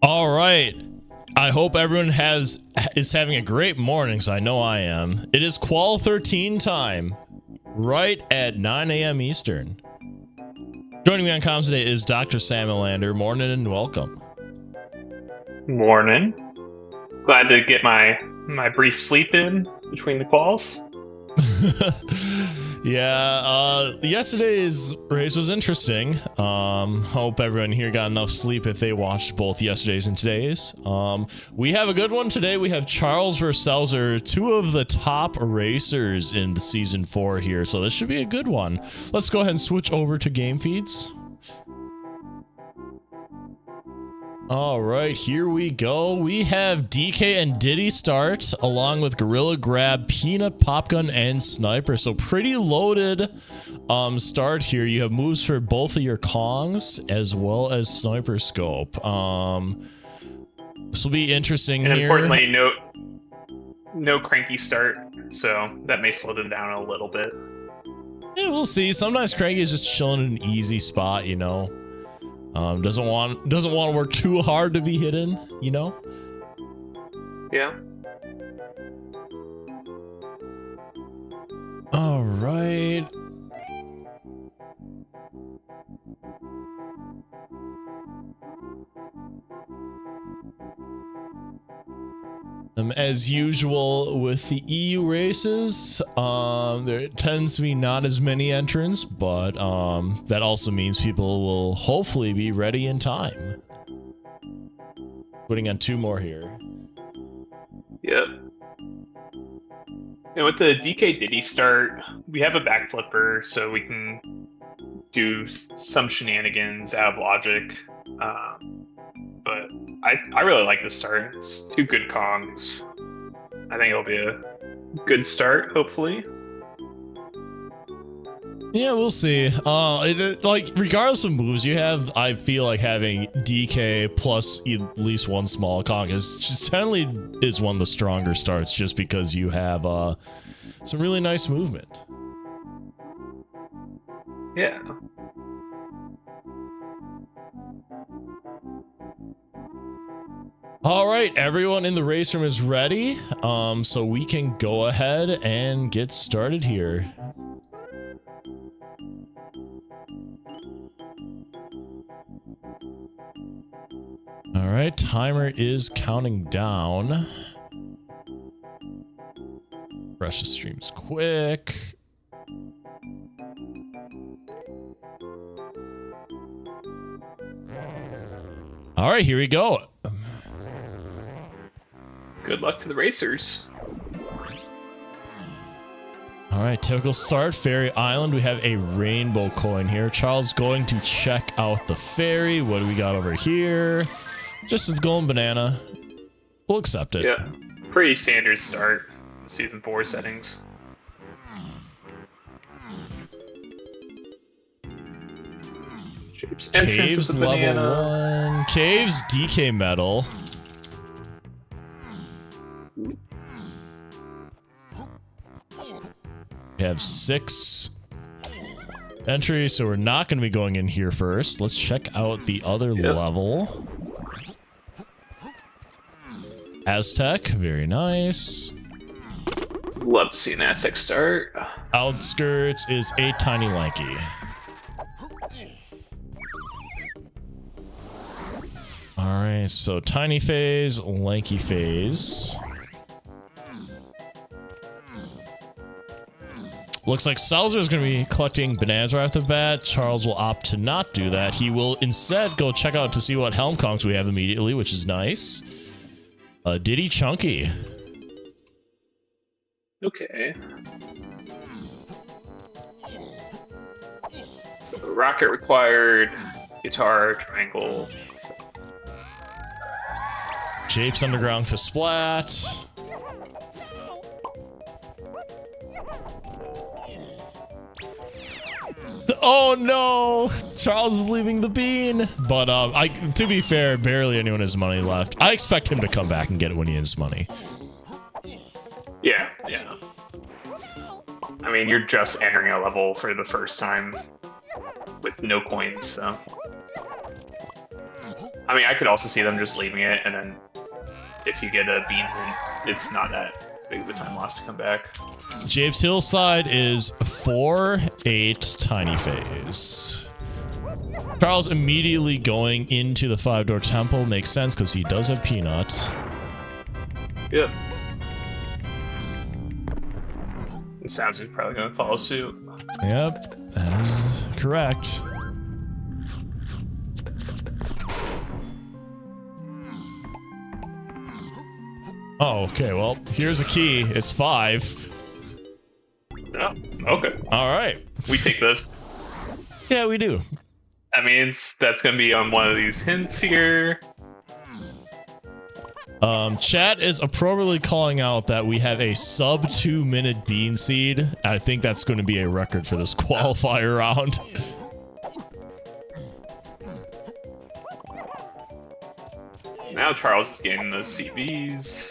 All right. I hope everyone is having a great morning, so I know I am. It is Qual 13 time, right at 9 a.m. Eastern. Joining me on comms today is Dr. Samuel Lander. Morning and welcome. Morning. Glad to get my brief sleep in between the quals. Yeah, yesterday's race was interesting. Hope everyone here got enough sleep if they watched both yesterday's and today's. We have a good one today. We have Charles versus Sowser, two of the top racers in the season 4 here, so this should be a good one. Let's go ahead and switch over to game feeds. All right, here we go. We have DK and Diddy start, along with Gorilla Grab, Peanut, Popgun, and Sniper. So pretty loaded start here. You have moves for both of your Kongs, as well as Sniper Scope. This will be interesting and here. Importantly, no cranky start, so that may slow them down a little bit. Yeah, we'll see. Sometimes Cranky is just chilling in an easy spot, you know. Doesn't want to work too hard to be hidden, you know? Yeah. All right. As usual with the EU races, there tends to be not as many entrants, but that also means people will hopefully be ready in time. Putting on 2 more here. Yep. And with the DK Diddy start, we have a back flipper, so we can do some shenanigans out of logic. But I really like this start. It's 2 good Kongs. I think it'll be a good start, hopefully. Yeah, we'll see. Like, regardless of moves you have, I feel like having DK plus at least 1 small Kong is just generally is one of the stronger starts, just because you have some really nice movement. Yeah. All right, everyone in the race room is ready, so we can go ahead and get started here. All right, timer is counting down. Refresh the streams quick. All right, here we go. Good luck to the racers. All right, typical start, Ferry Island. We have a rainbow coin here. Charles going to check out the ferry. What do we got over here? Just a golden banana. We'll accept it. Yeah, pretty standard start. Season 4 settings. Shapes Caves level 1. Caves DK medal. We have 6 entries, so we're not going to be going in here first. Let's check out the other level. Aztec, very nice. Love to see an Aztec start. Outskirts is a tiny lanky. All right, so tiny phase, lanky phase. Looks like Sowser is going to be collecting bananas right off the bat. Charles will opt to not do that. He will instead go check out to see what Helm Kongs we have immediately, which is nice. Diddy Chunky. Okay. Rocket required. Guitar, triangle. Japes Underground to splat. Oh no! Charles is leaving the bean. But to be fair, barely anyone has money left. I expect him to come back and get it when he has money. Yeah. I mean, you're just entering a level for the first time with no coins, so. I mean, I could also see them just leaving it, and then if you get a bean hint, it's not that big of a time loss to come back. Japes Hillside is 4-8 tiny phase. Charles immediately going into the 5-door temple makes sense because he does have Peanut. Yep. It sounds like probably gonna follow suit. Yep, that is correct. Oh, okay, well, here's a key. It's 5. Oh, okay. All right. We take those. Yeah, we do. That means that's gonna be on one of these hints here. Chat is appropriately calling out that we have a sub 2-minute bean seed. I think that's going to be a record for this qualifier round. Now Charles is getting the CVs.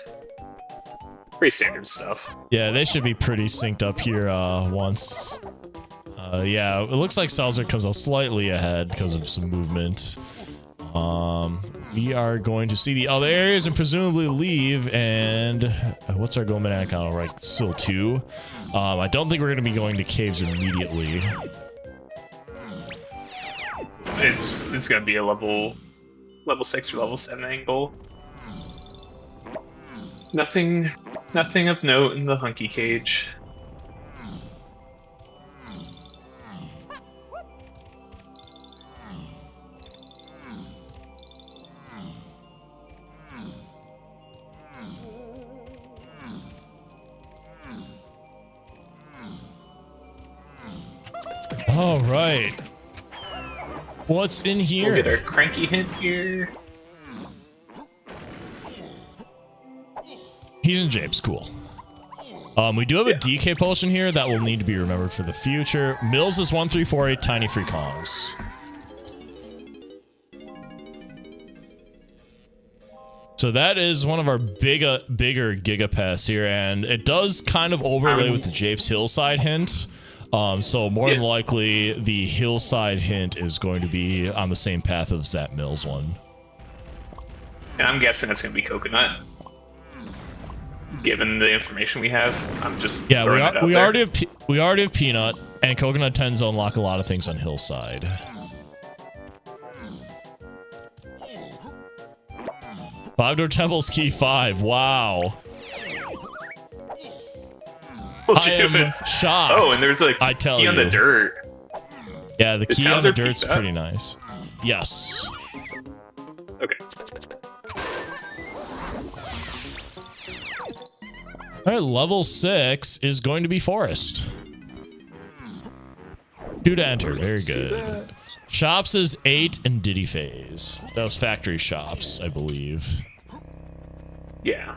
Pretty standard stuff. Yeah, they should be pretty synced up here once. Yeah, it looks like Sowser comes out slightly ahead because of some movement. We are going to see the other areas and presumably leave. And what's our go mechanic on? Right, still 2. I don't think we're going to be going to caves immediately. It's gonna be a level 6 or level 7 angle. Nothing of note in the hunky cage. All right. What's in here? We'll get our cranky hint here. He's in Japes, cool. We do have a DK potion here that will need to be remembered for the future. Mills is 1, 3, 4, 8 tiny free Kongs. So that is one of our bigger gigapaths here, and it does kind of overlay with the Japes Hillside hint. So more than likely, the Hillside hint is going to be on the same path as that Mills one. And I'm guessing it's going to be coconut. Given the information we have, I'm just we already have Peanut, and coconut tends to unlock a lot of things on Hillside. Five-door temple's key 5. Wow. I am shocked. Oh, and there's a key on the dirt. Yeah, the key on the dirt's pretty nice. Yes. Okay. All right, level 6 is going to be Forest. 2 to enter. Very good. Shops is 8 and Diddy Phase. That was factory shops, I believe. Yeah.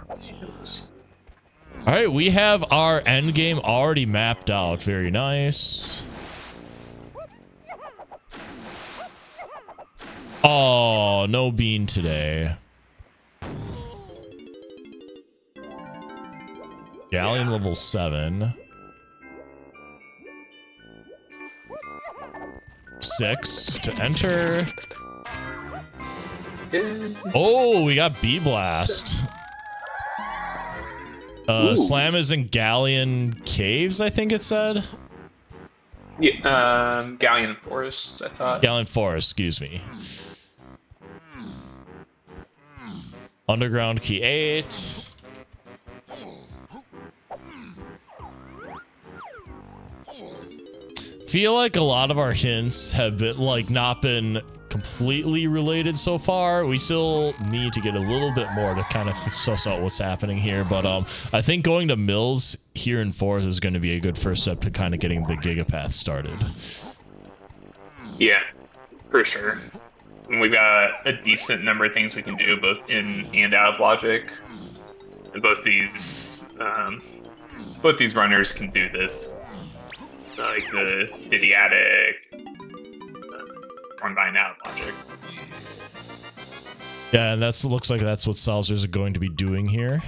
All right, we have our end game already mapped out. Very nice. Oh, no bean today. Galleon level 7. 6 to enter. Oh, we got B Blast. Slam is in Galleon Caves, I think it said. Yeah, Galleon Forest, I thought. Galleon Forest, excuse me. Underground key 8. Feel like a lot of our hints have been not been completely related so far. We still need to get a little bit more to kind of suss out what's happening here, but I think going to Mills here in Forest is going to be a good first step to kind of getting the gigapath started. Yeah, for sure. And we've got a decent number of things we can do both in and out of logic, and both these runners can do this, like the Didyatic, Combine out logic. Yeah, and looks like that's what Sowser's are going to be doing here.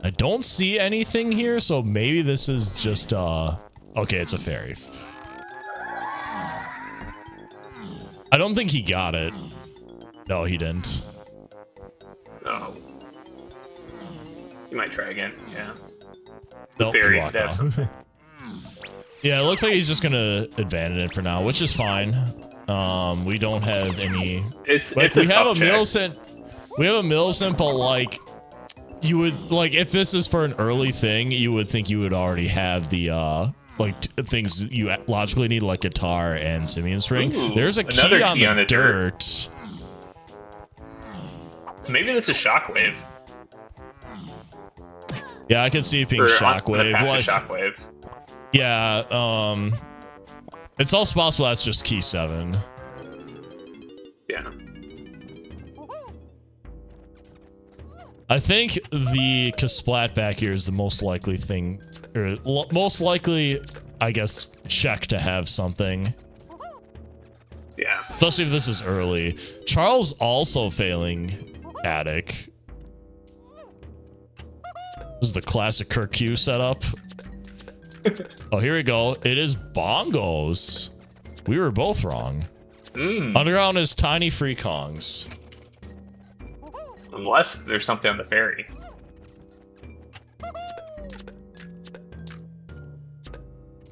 I don't see anything here, so maybe this is just okay, it's a fairy. I don't think he got it. No, he didn't. Oh. You might try again, yeah. Nope, Fairy he walked depths. off. Yeah, it looks like he's just gonna abandon it for now, which is fine. We don't have any. It's like it's we have a check. Millicent. We have a Millicent, but like you would like if this is for an early thing, you would think you would already have the like things you logically need, like guitar and Simian Spring. Ooh, There's a another key on key the on the dirt. Maybe this is Shockwave. Yeah, I can see it being Or Shockwave. Like, Like, Shockwave. yeah, it's also possible that's just key 7. Yeah. I think the Kasplat back here is the most likely thing, or most likely, I guess, check to have something. Yeah. Especially if this is early. Charles also failing attic. This is the classic Kirk Q setup. Oh, here we go. It is bongos. We were both wrong. Underground is tiny free Kongs. Unless there's something on the ferry.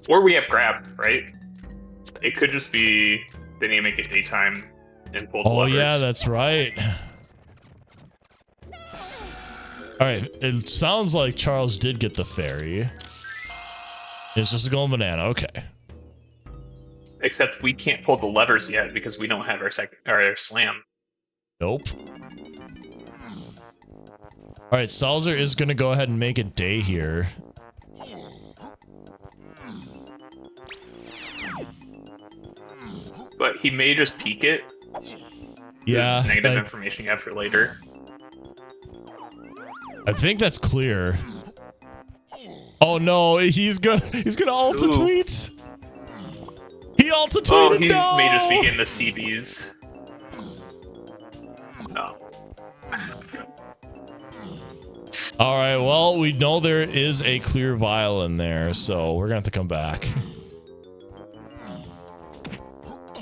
Or we have grab, right? It could just be they need to make it daytime and pull the Oh levers. yeah, that's right. All right, it sounds like Charles did get the ferry. It's just a golden banana. Okay. Except we can't pull the levers yet because we don't have our slam. Nope. All right, Sowser is gonna go ahead and make a day here. But he may just peek it. Yeah. It's negative information you have for later. I think that's clear. Oh no, he's gonna alta tweet. He alta tweeted. Oh, he no! may just be getting the CBs. No. All right, well, we know there is a clear vial in there, so we're gonna have to come back.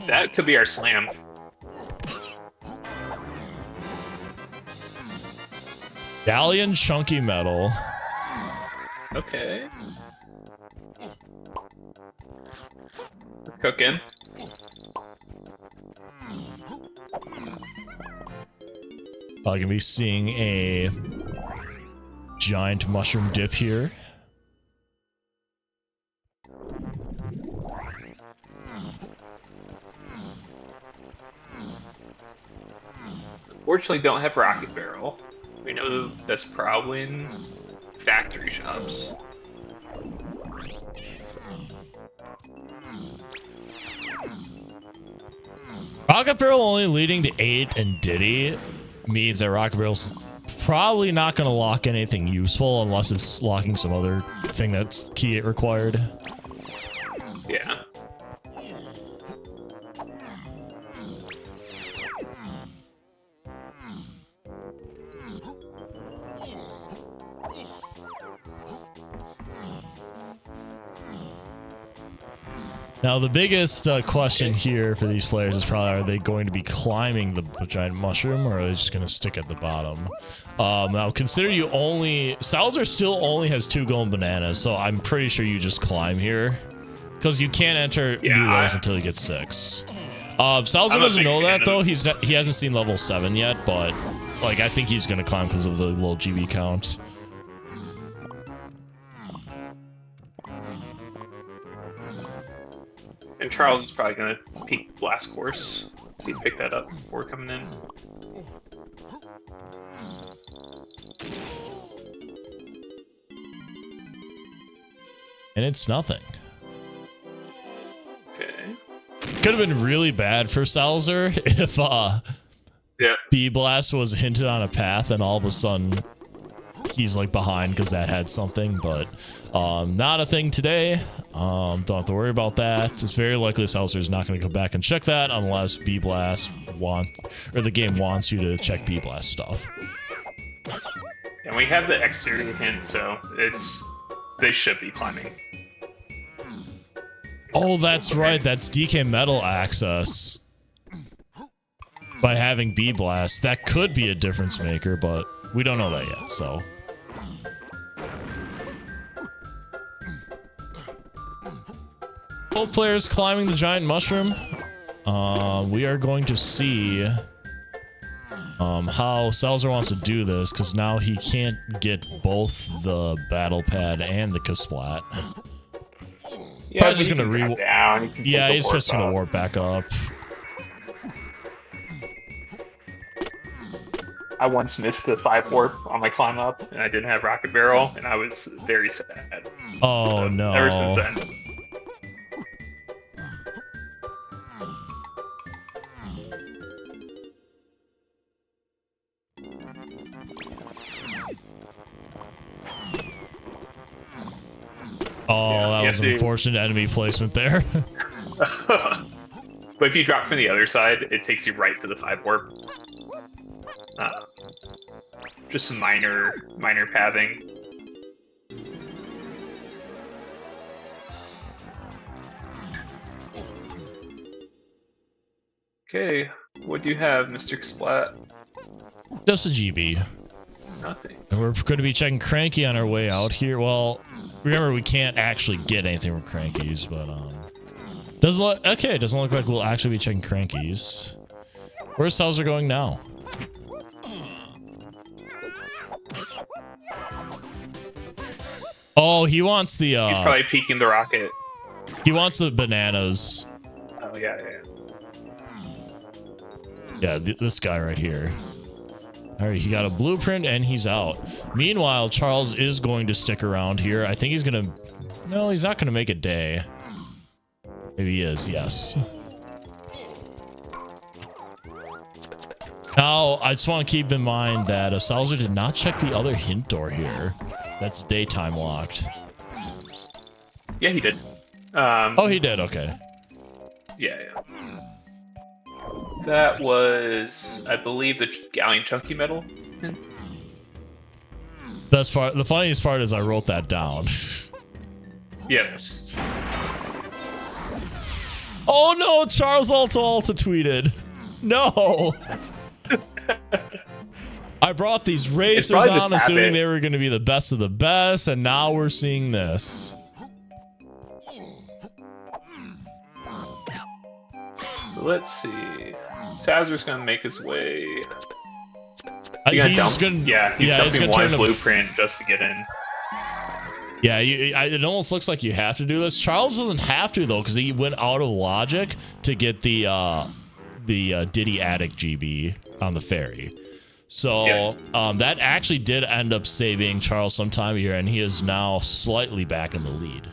That could be our slam. Galleon chunky metal. Okay. We're cooking. Probably gonna be seeing a giant mushroom dip here. Unfortunately, don't have rocket barrel. We know that's probably in factory shops. Rocket barrel only leading to 8 and Diddy means that rocket barrel's probably not gonna lock anything useful unless it's locking some other thing that's key it required. Yeah. Now, the biggest question here for these players is probably, are they going to be climbing the giant mushroom, or are they just going to stick at the bottom? Now, consider you only... Sowser still only has 2 golden bananas, so I'm pretty sure you just climb here. Because you can't enter new levels until you get 6. Sowser doesn't know that, though. He hasn't seen level 7 yet, but like I think he's going to climb because of the low GB count. And Charles is probably going to peek Blast Course. He picked that up before coming in. And it's nothing. Okay. Could have been really bad for Sowser if B-Blast was hinted on a path and all of a sudden he's like behind because that had something, but not a thing today. Don't have to worry about that. It's very likely Sowser is not going to come back and check that unless B-Blast the game wants you to check B-Blast stuff. And we have the exterior hint, so they should be climbing. Oh, that's right. That's DK Metal access. By having B Blast, that could be a difference maker, but we don't know that yet, so. Both players climbing the giant mushroom. We are going to see how Sowser wants to do this, because now he can't get both the battle pad and the Kasplat. Yeah, probably just gonna down. Yeah, he's just gonna warp back up. I once missed the 5 warp on my climb up, and I didn't have rocket barrel, and I was very sad. Oh, so, no. Ever since then. Oh, yeah, that was an unfortunate enemy placement there. But if you drop from the other side, it takes you right to the 5 warp. Just some minor pathing. Okay, what do you have, Mr. Splat? Just a GB. Nothing. And we're going to be checking Cranky on our way out here. Well, remember, we can't actually get anything from Crankies, but doesn't look okay. Doesn't look like we'll actually be checking Crankies. Where's Sowser going now? Oh, he wants the. He's probably peeking the rocket. He wants the bananas. Oh yeah. Yeah, this guy right here. All right, he got a blueprint and he's out. Meanwhile, Charles is going to stick around here. I think he's gonna. No, he's not gonna make a day. Maybe he is. Yes. Now, I just want to keep in mind that Sowser did not check the other hint door here. That's daytime locked. Yeah, he did. Oh, he did. Okay. Yeah. That was, I believe, the galleon chunky metal hint. Best part. The funniest part is I wrote that down. Yeah. Oh no! Charles Alta tweeted. No. I brought these racers on assuming they were going to be the best of the best, and now we're seeing this. So let's see. Sowser's going to make his way. He's dumping one blueprint just to get in. Yeah, it almost looks like you have to do this. Charles doesn't have to though, because he went out of logic to get the Diddy Attic GB on the ferry. So that actually did end up saving Charles some time here, and he is now slightly back in the lead.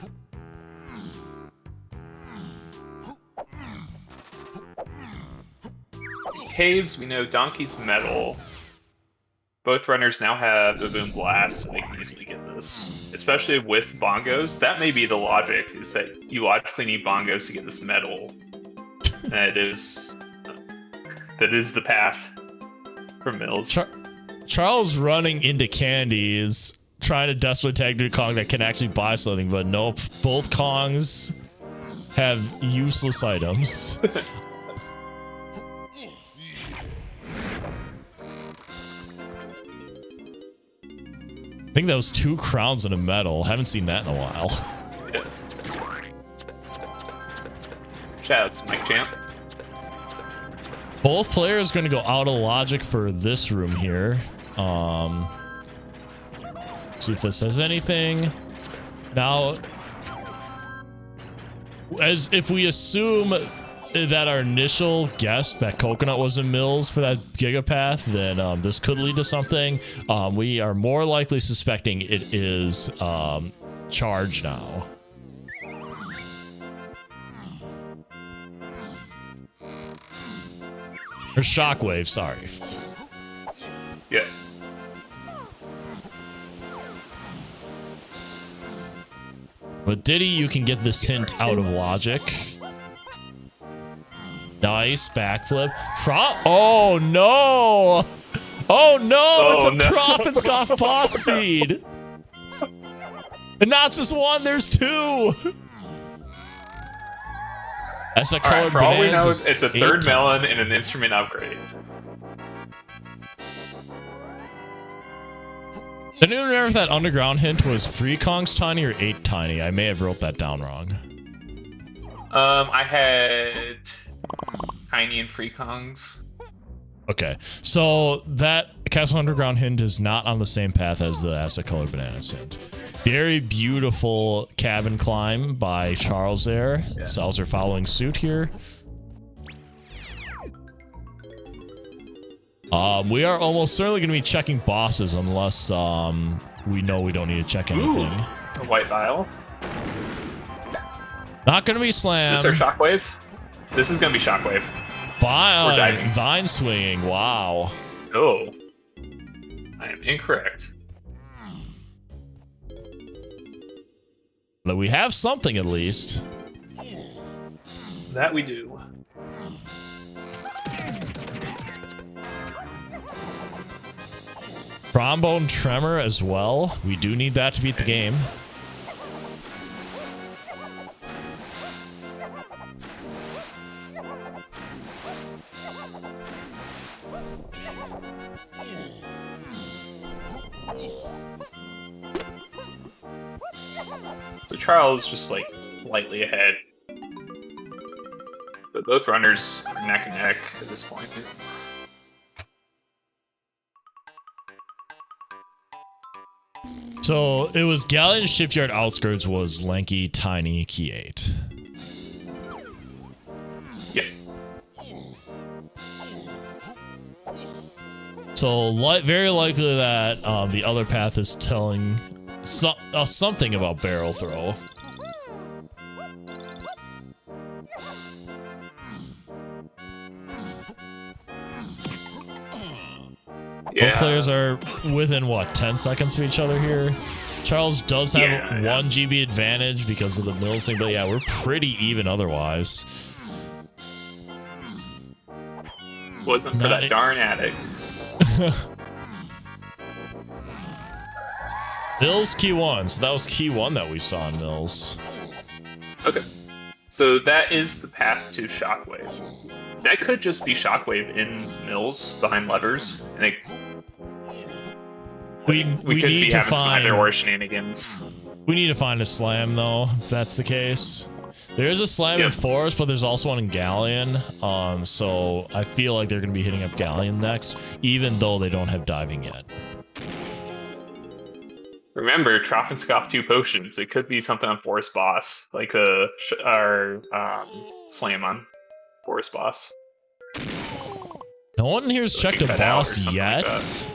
Caves, we know Donkey's metal. Both runners now have the Boom Blast, so they can easily get this. Especially with bongos. That may be the logic, is that you logically need bongos to get this metal. That is the path for Mills. Charles running into candies, trying to desperately tag to a Kong that can actually buy something, but nope. Both Kongs have useless items. I think that was 2 crowns and a medal. Haven't seen that in a while. Yeah. Shoutouts, Mike Champ. Both players going to go out of logic for this room here. See if this says anything. Now, as if we assume that our initial guess that Coconut was in Mills for that Gigapath, then this could lead to something. We are more likely suspecting it is Charge now. Or Shockwave, sorry. Yeah. With Diddy, you can get this hint out of logic. Nice backflip. Oh no! Oh no, Oh, it's a no. Profitskoff boss seed. And not just one, there's two. That's a All right, colored for all we know, bananas. it's a third melon and an instrument upgrade. I didn't remember if that underground hint was free Kongs tiny or 8 tiny. I may have wrote that down wrong. I had tiny and free Kongs. Okay, so that Castle Underground hint is not on the same path as the Acid Colored Bananas hint. Very beautiful cabin climb by Charles there. Yeah. Sowser following suit here. We are almost certainly going to be checking bosses unless we know we don't need to check anything. Ooh, a white vial. Not going to be slam. Is this our shockwave? This is going to be shockwave. We're diving. Vine swinging. Wow. Oh. I am incorrect. But we have something at least. That we do. Trombone Tremor as well. We do need that to beat the game. So Charles just like lightly ahead. But both runners are neck and neck at this point. So it was Galleon Shipyard Outskirts was lanky, tiny, key 8. Yep. So very likely that the other path is telling something about barrel throw. Yeah. Both players are within, what, 10 seconds of each other here? Charles does have 1 GB advantage because of the Mills thing, but yeah, we're pretty even otherwise. Wasn't for that darn addict. Mills key 1, so that was key 1 that we saw in Mills. Okay. So that is the path to Shockwave. That could just be Shockwave in Mills behind levers, and we could need be to having some find either or shenanigans. We need to find a slam though, if that's the case. There is a slam in Forest, but there's also one in Galleon. So I feel like they're going to be hitting up Galleon next, even though they don't have diving yet. Remember, Troffenskopf 2 potions. It could be something on Forest Boss, like our slam on Forest Boss. No one here's checked a boss yet. Like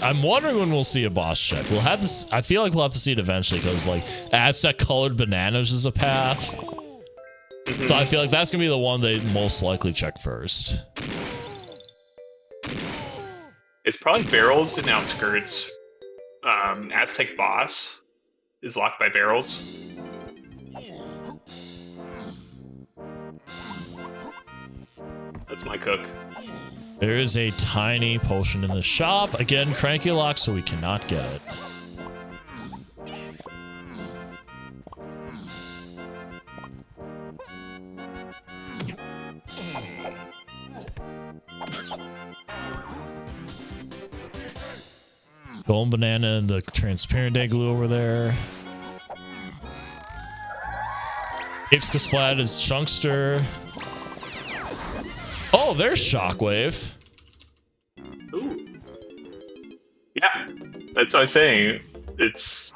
I'm wondering when we'll see a boss check. We'll have to. I feel like we'll have to see it eventually because like Aztec Colored Bananas is a path. So I feel like that's gonna be the one they most likely check first. It's probably barrels and outskirts. Aztec boss is locked by barrels. That's my cook. There is a tiny potion in the shop. Again, cranky lock, so we cannot get it. Golden banana and the transparent egg glue over there. Ipska Splat is Chunkster. Oh, there's Shockwave. Ooh. Yeah, that's what I was saying. It's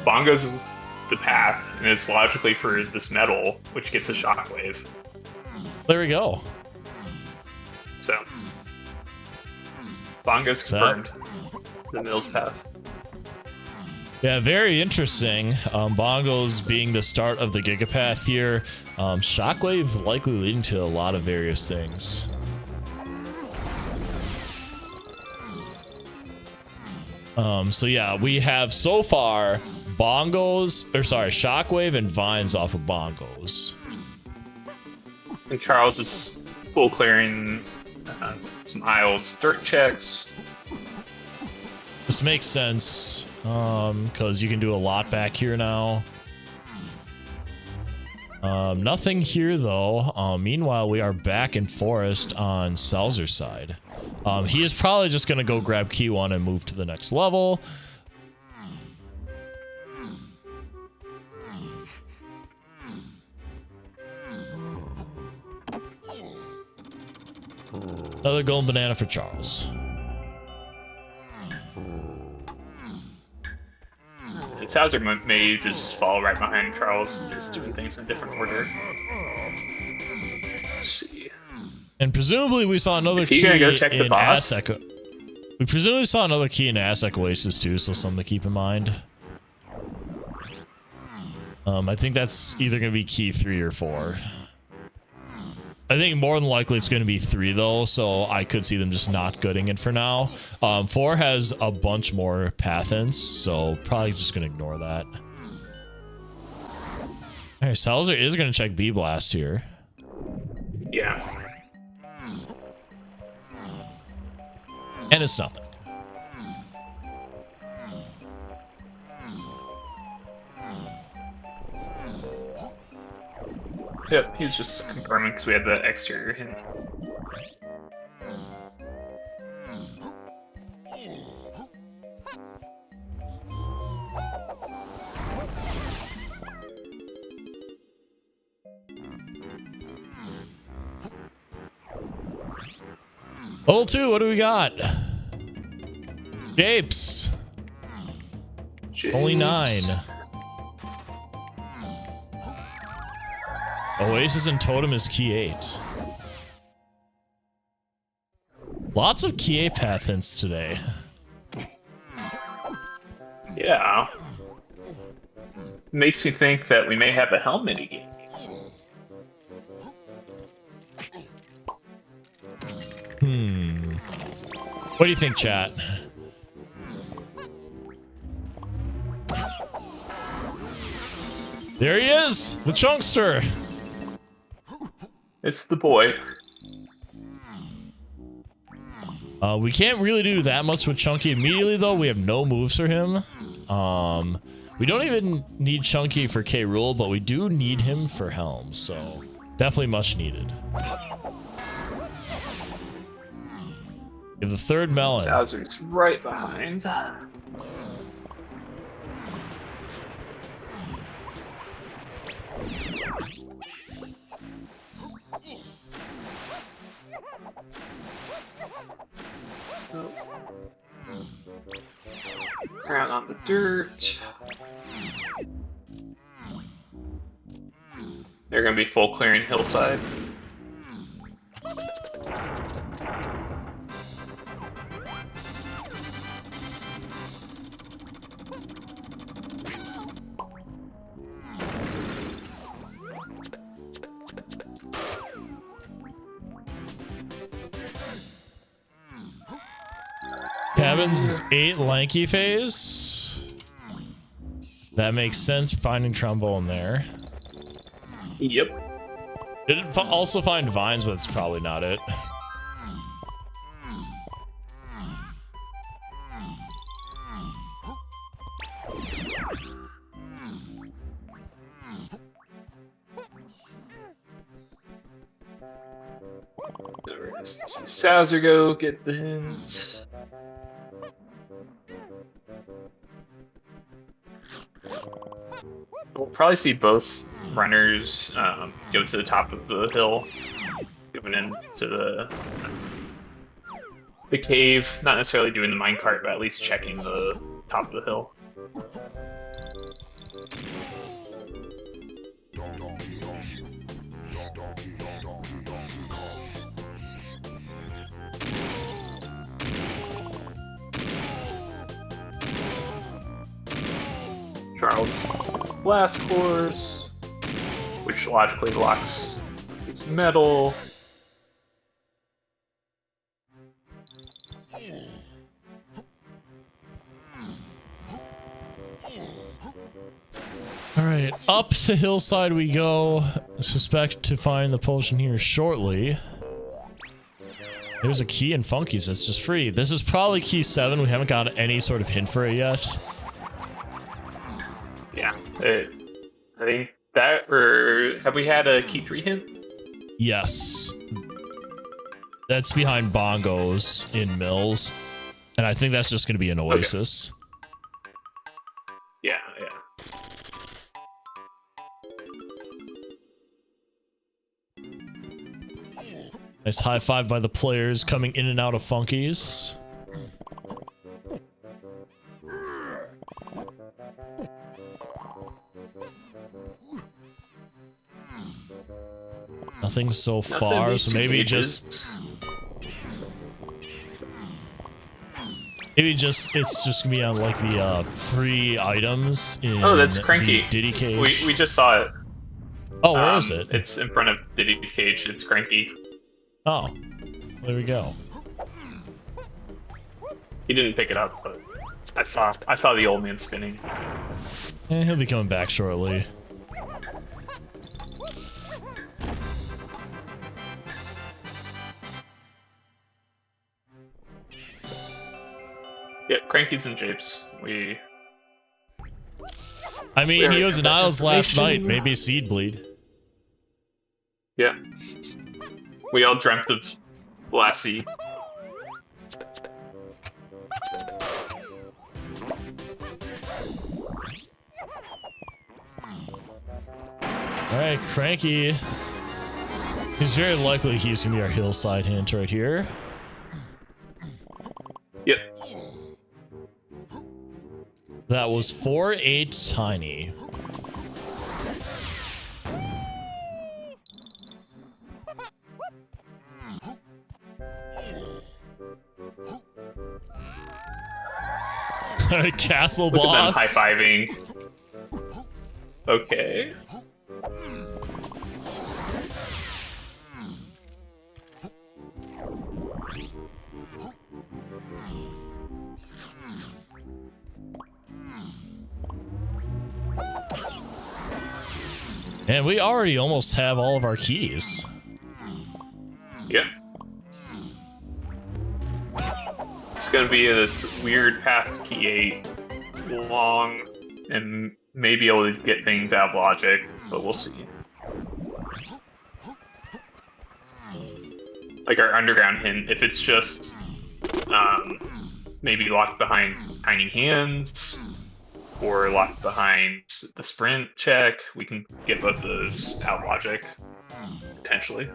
Bongos is the path, and it's logically for this metal, which gets a Shockwave. There we go. So, Bongos confirmed the Mills path. Yeah, very interesting. Bongos being the start of the Gigapath here. Shockwave likely leading to a lot of various things. So yeah, we have so far Shockwave and Vines off of Bongos. And Charles is full clearing Some aisles, dirt checks. This makes sense, because you can do a lot back here now. Nothing here though. Meanwhile, we are back in forest on Sowser's side. He is probably just gonna go grab key 1 and move to the next level. Another golden banana for Charles. And Sowser may just fall right behind Charles, just doing things in a different order. Let's see. And presumably we saw another Is he key gonna go check the in boss? Aztec. We presumably saw another key in Aztec Oasis too, so something to keep in mind. I think that's either going to be key 3 or 4. I think more than likely it's going to be 3 though, so I could see them just not getting it for now. 4 has a bunch more path ins, so probably just going to ignore that. Alright, Sowser is going to check B Blast here. Yeah. And it's nothing. Yep, he was just confirming because we had the exterior hint. Level 2, what do we got? Japes. Only 9. Oasis and Totem is key 8. Lots of key 8 path hints today. Yeah. Makes me think that we may have a helm minigame. What do you think, chat? There he is! The Chunkster! It's the boy. We can't really do that much with Chunky immediately, though. We have no moves for him. We don't even need Chunky for K. Rool, but we do need him for Helm, so definitely much needed. We have the third melon. Sowser's right behind. Around on the dirt. They're gonna be full clearing hillside. Cabins is 8 lanky phase. That makes sense, finding trombone there. Yep. Did also find vines, but it's probably not it. Sowser go get the hint. We'll probably see both runners go to the top of the hill, going into the cave. Not necessarily doing the minecart, but at least checking the top of the hill. Charles' blast course, which logically blocks its metal. Alright, up the hillside we go. I suspect to find the potion here shortly. There's a key in Funky's that's just free. This is probably key 7. We haven't got any sort of hint for it yet. Yeah. I think that, or have we had a key 3 hint? Yes. That's behind bongos in Mills. And I think that's just going to be an Oasis. Okay. Yeah. Nice high five by the players coming in and out of Funky's. Nothing so far, so maybe just... it's just gonna be on like the free items in that's Cranky. the Diddy cage. We just saw it. Oh, where is it? It's in front of Diddy's cage. It's Cranky. Oh, there we go. He didn't pick it up, but I saw the old man spinning. He'll be coming back shortly. Yeah, Cranky's and Japes. I mean, he was in Isles last night. Maybe Seed Bleed. Yeah. We all dreamt of Lassie. Alright, Cranky. He's very likely he's gonna be our hillside hint right here. Yep. That was 4-8 Tiny. Castle Look boss. at them high-fiving. Okay. And we already almost have all of our keys. Yep. It's gonna be this weird path to key 8, long, and maybe able to get things out of logic, but we'll see. Like our underground hint, if it's just maybe locked behind tiny hands, or locked behind the sprint check, we can get both those out of logic, potentially.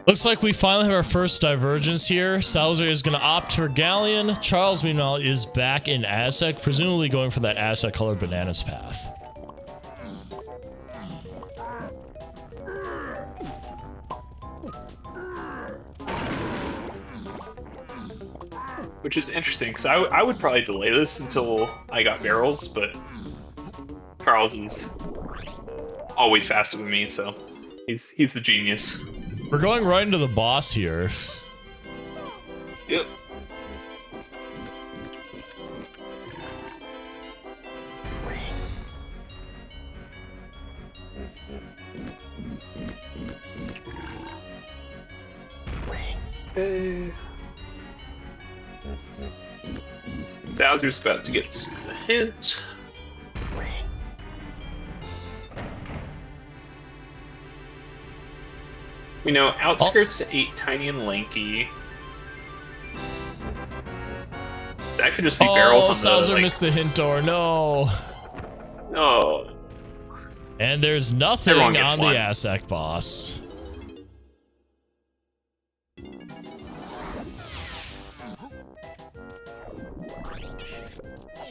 Looks like we finally have our first divergence here. Sowser is going to opt for Galleon. Charles, meanwhile, is back in Aztec, presumably going for that Aztec colored bananas path. Which is interesting, because I would probably delay this until I got barrels, but Charles is always faster than me, so he's the genius. We're going right into the boss here. Yep. Bowser's about to get the hint. We know outskirts to 8, tiny and lanky. That could just be barrels on the, Sowser missed the hint door. No. No. And there's nothing on the Aztec boss.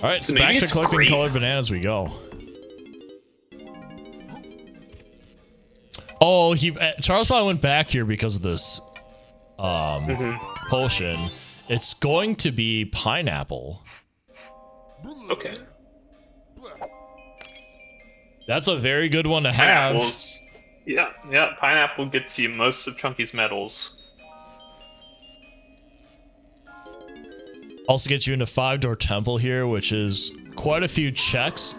All right, so back to collecting colored bananas we go. Oh, Charles probably went back here because of this potion. It's going to be pineapple. Okay. That's a very good one to have. Yeah, pineapple gets you most of Chunky's medals. Also gets you into 5-door temple here, which is quite a few checks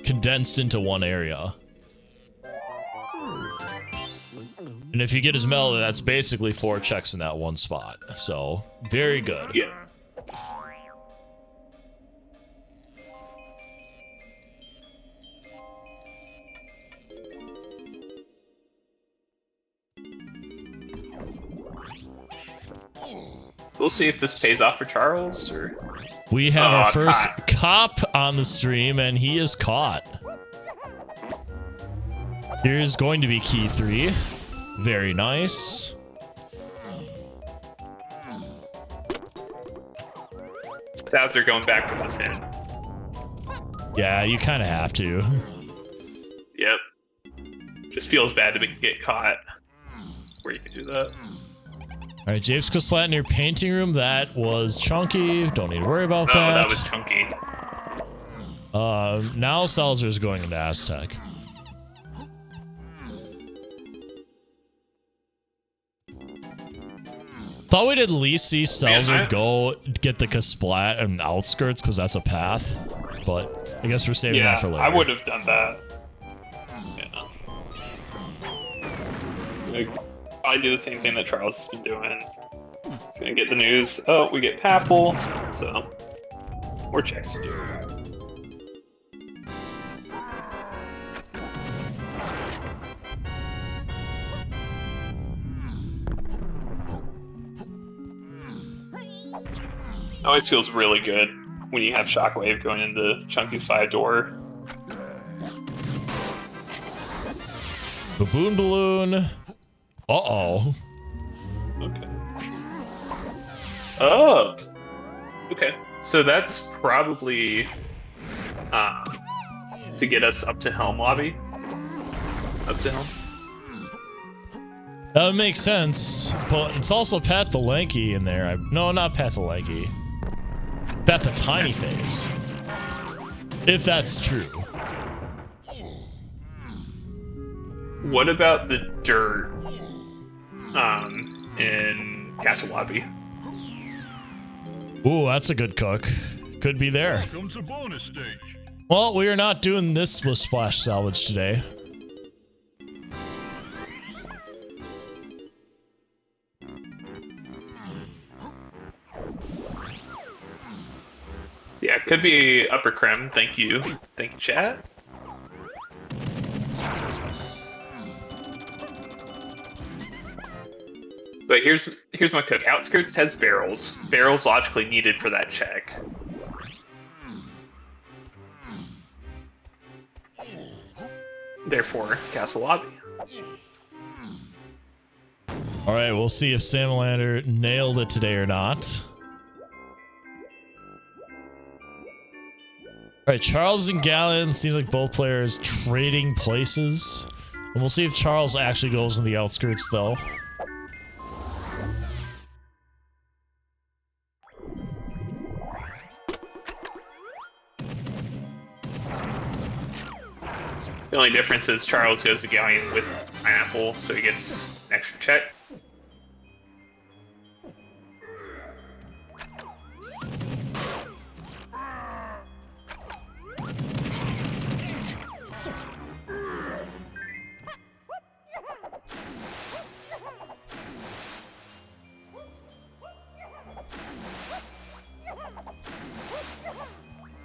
condensed into one area. And if you get his medal, that's basically 4 checks in that one spot. So, very good. Yeah. We'll see if this pays off for Charles, or... We have our first cop on the stream, and he is caught. Here's going to be key 3. Very nice. Sowser going back for this hint. Yeah, you kind of have to. Yep. Just feels bad to get caught where you can do that. All right, Japes goes flat in your painting room. That was chunky. Don't need to worry about No, that. that was chunky. Now Sowser's going into Aztec. Thought we'd at least see Sowser go get the Kasplat and outskirts because that's a path. But I guess we're saving that for later. I would have done that. Yeah. I'd do the same thing that Charles has been doing. He's gonna get the news. Oh, we get Papple. So, more checks to do. Always feels really good when you have Shockwave going into Chunky's 5-door. Baboon Balloon. Uh-oh. Okay. Oh! Okay. So that's probably to get us up to Helm Lobby. Up to Helm. That would make sense, but it's also Pat the Lanky in there. No, not Pat the Lanky. Pat the Tiny Face. If that's true. What about the dirt in Castle Lobby? Ooh, that's a good cook. Could be there. Welcome to bonus stage. Well, we are not doing this with Splash Salvage today. Yeah, it could be Upper Creme. Thank you. Thank you, chat. But here's my cook. Outskirts has barrels. Barrels logically needed for that check. Therefore, Castle Lobby. All right, we'll see if Salamander nailed it today or not. All right, Charles and Gallon seems like both players trading places. And we'll see if Charles actually goes in the outskirts, though. The only difference is Charles goes to Galleon with Pineapple, so he gets an extra check.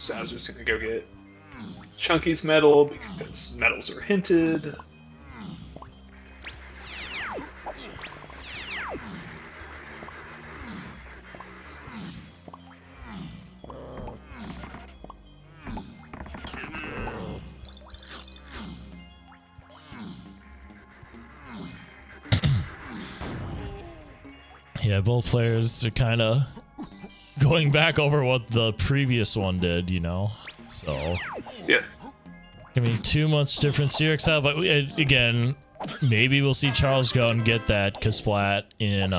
Sowser's gonna go get Chunky's medal because medals are hinted. Yeah, both players are kind of going back over what the previous one did, you know? So, Yeah. I mean, too much difference here, except, but again, maybe we'll see Charles go and get that Kasplat in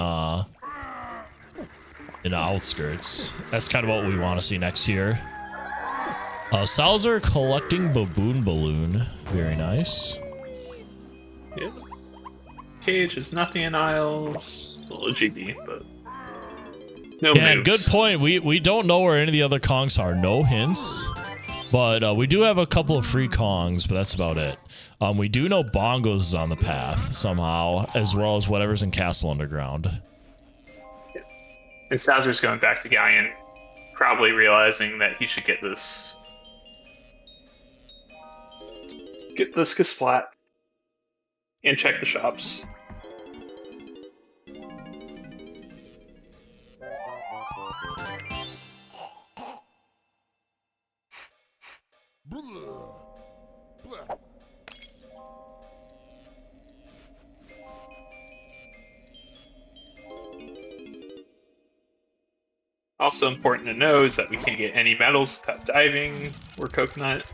outskirts. That's kind of what we want to see next year. Sowser collecting Baboon Balloon. Very nice. Yeah. Cage is nothing in Isles. A little GB, but no Yeah, moves. good point. We don't know where any of the other Kongs are. No hints. But we do have a couple of free Kongs, but that's about it. We do know Bongos is on the path somehow, as well as whatever's in Castle Underground. And Sowser's going back to Galleon, probably realizing that he should get this Kasplat and check the shops. Also important to know is that we can't get any medals without diving or coconut.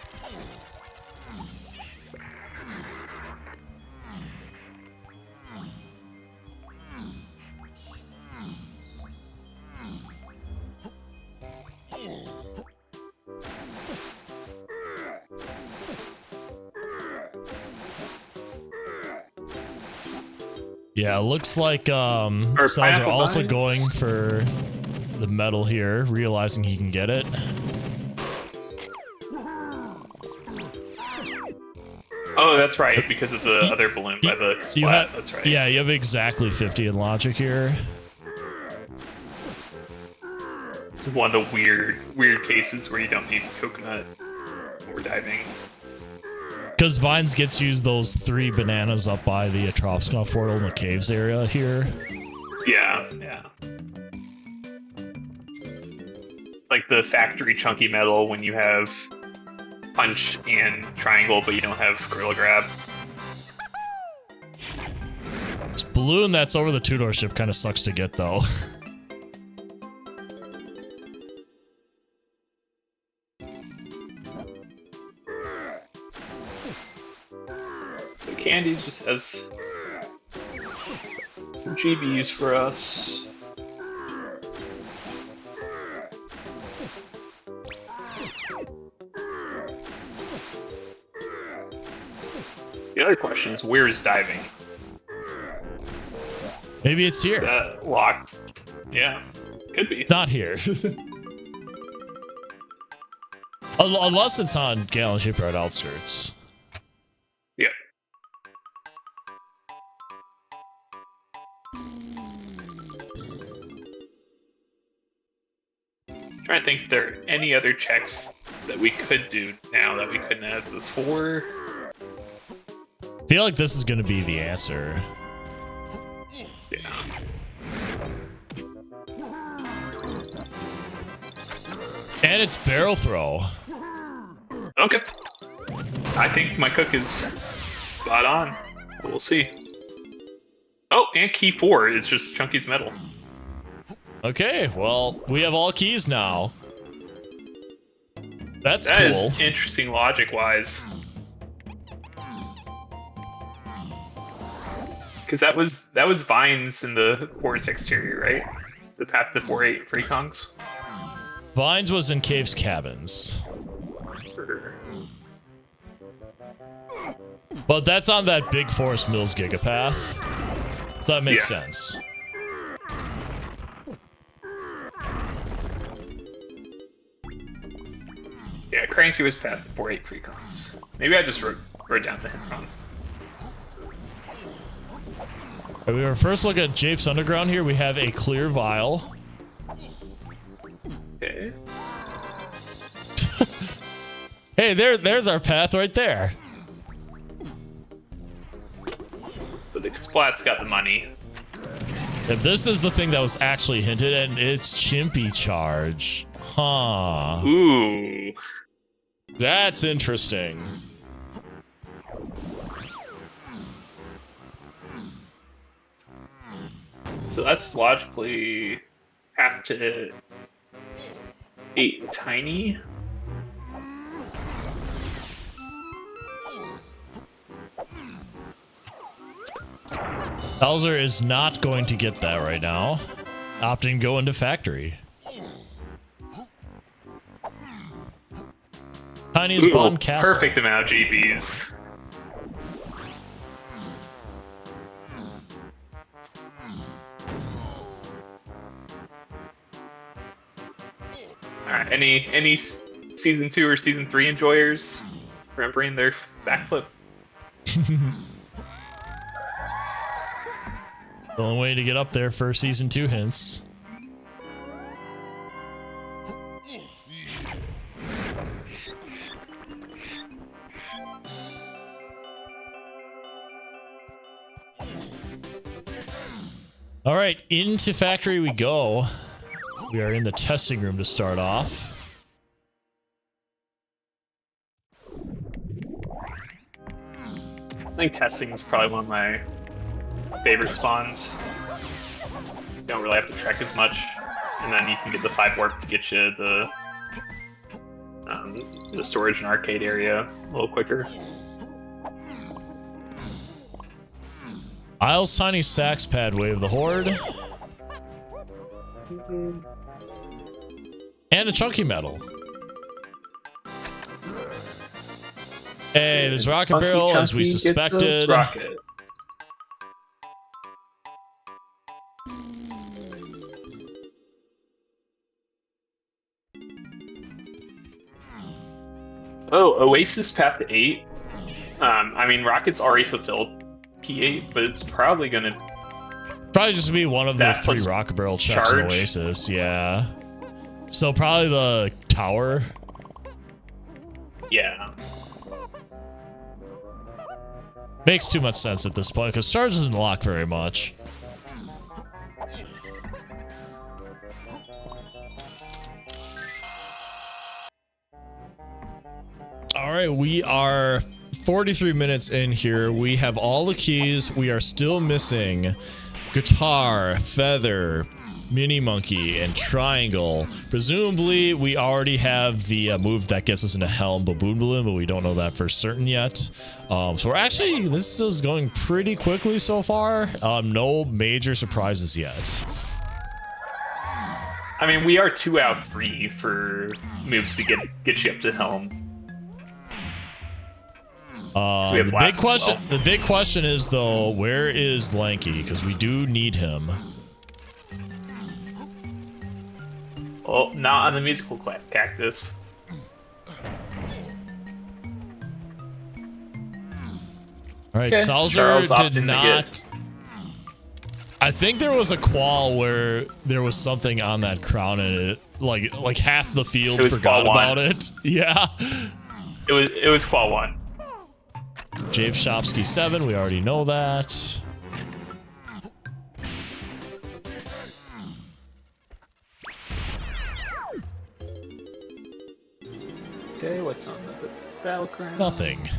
Yeah, it looks like Sowser also going for the medal here, realizing he can get it. Oh, that's right, because of the other balloon by the splat. That's right. Yeah, you have exactly 50 in logic here. It's one of the weird cases where you don't need coconut or diving. Because Vines gets you those 3 bananas up by the Atrovskov portal in the caves area here. Yeah. Like the factory chunky metal when you have punch and triangle, but you don't have gorilla grab. This balloon that's over the 2-door ship kind of sucks to get, though. So Candy just has some GBs for us. The other question is, where is diving? Maybe it's here. Locked. Yeah, could be. Not here. Unless it's on Gallon Shipyard outskirts. Yeah. Trying to think if there are any other checks that we could do now that we couldn't have before. I feel like this is going to be the answer. Yeah. And it's barrel throw. Okay. I think my cook is spot on. We'll see. Oh, and key 4 is just Chunky's metal. Okay, well, we have all keys now. That's cool. That is interesting logic-wise. Because that was Vines in the forest exterior, right? The path to 4-8 free Kongs. Vines was in Cave's cabins. But that's on that big Forest Mills gigapath. So that makes sense. Yeah, Cranky was path to 4-8 free Kongs. Maybe I just wrote down the hint wrong. We were first looking at Japes Underground here. We have a clear vial. Okay. Hey, there's our path right there. So the Splat's got the money. If this is the thing that was actually hinted at, and it's Chimpy Charge. Huh. Ooh. That's interesting. So that's logically have to 8 tiny. Sowser is not going to get that right now. Opting to go into factory. Tiny's Bond Castle. Perfect amount of GBs. Alright, any season 2 or season 3 enjoyers remembering their backflip. The only way to get up there for season 2 hints. All right, into factory we go. We are in the testing room to start off. I think testing is probably one of my favorite spawns. You don't really have to trek as much, and then you can get the 5 warp to get you the storage and arcade area a little quicker. Isle's tiny sax pad wave the horde. And a chunky metal. Hey, there's rocket barrel as we suspected. Rocket. Oh, Oasis path to 8. I mean, Rocket's already fulfilled P8, but it's probably gonna just be one of the 3 rocket barrel checks in Oasis. Yeah. So probably the tower. Yeah. Makes too much sense at this point because charge doesn't lock very much. All right, we are 43 minutes in here. We have all the keys. We are still missing guitar, feather, mini monkey, and triangle. Presumably, we already have the move that gets us into Helm Baboon Balloon, but we don't know that for certain yet. So we're actually, this is going pretty quickly so far. No major surprises yet. I mean, we are 2 out of 3 for moves to get you up to Helm. The big question is though, where is Lanky? Because we do need him. Well, not on the musical cactus. All right, Okay. Sowser did not. I think there was a qual where there was something on that crown and it like half the field forgot about it. Yeah. It was qual 1. Jabe Shopsky 7, we already know that. Okay, what's on the battleground? Nothing.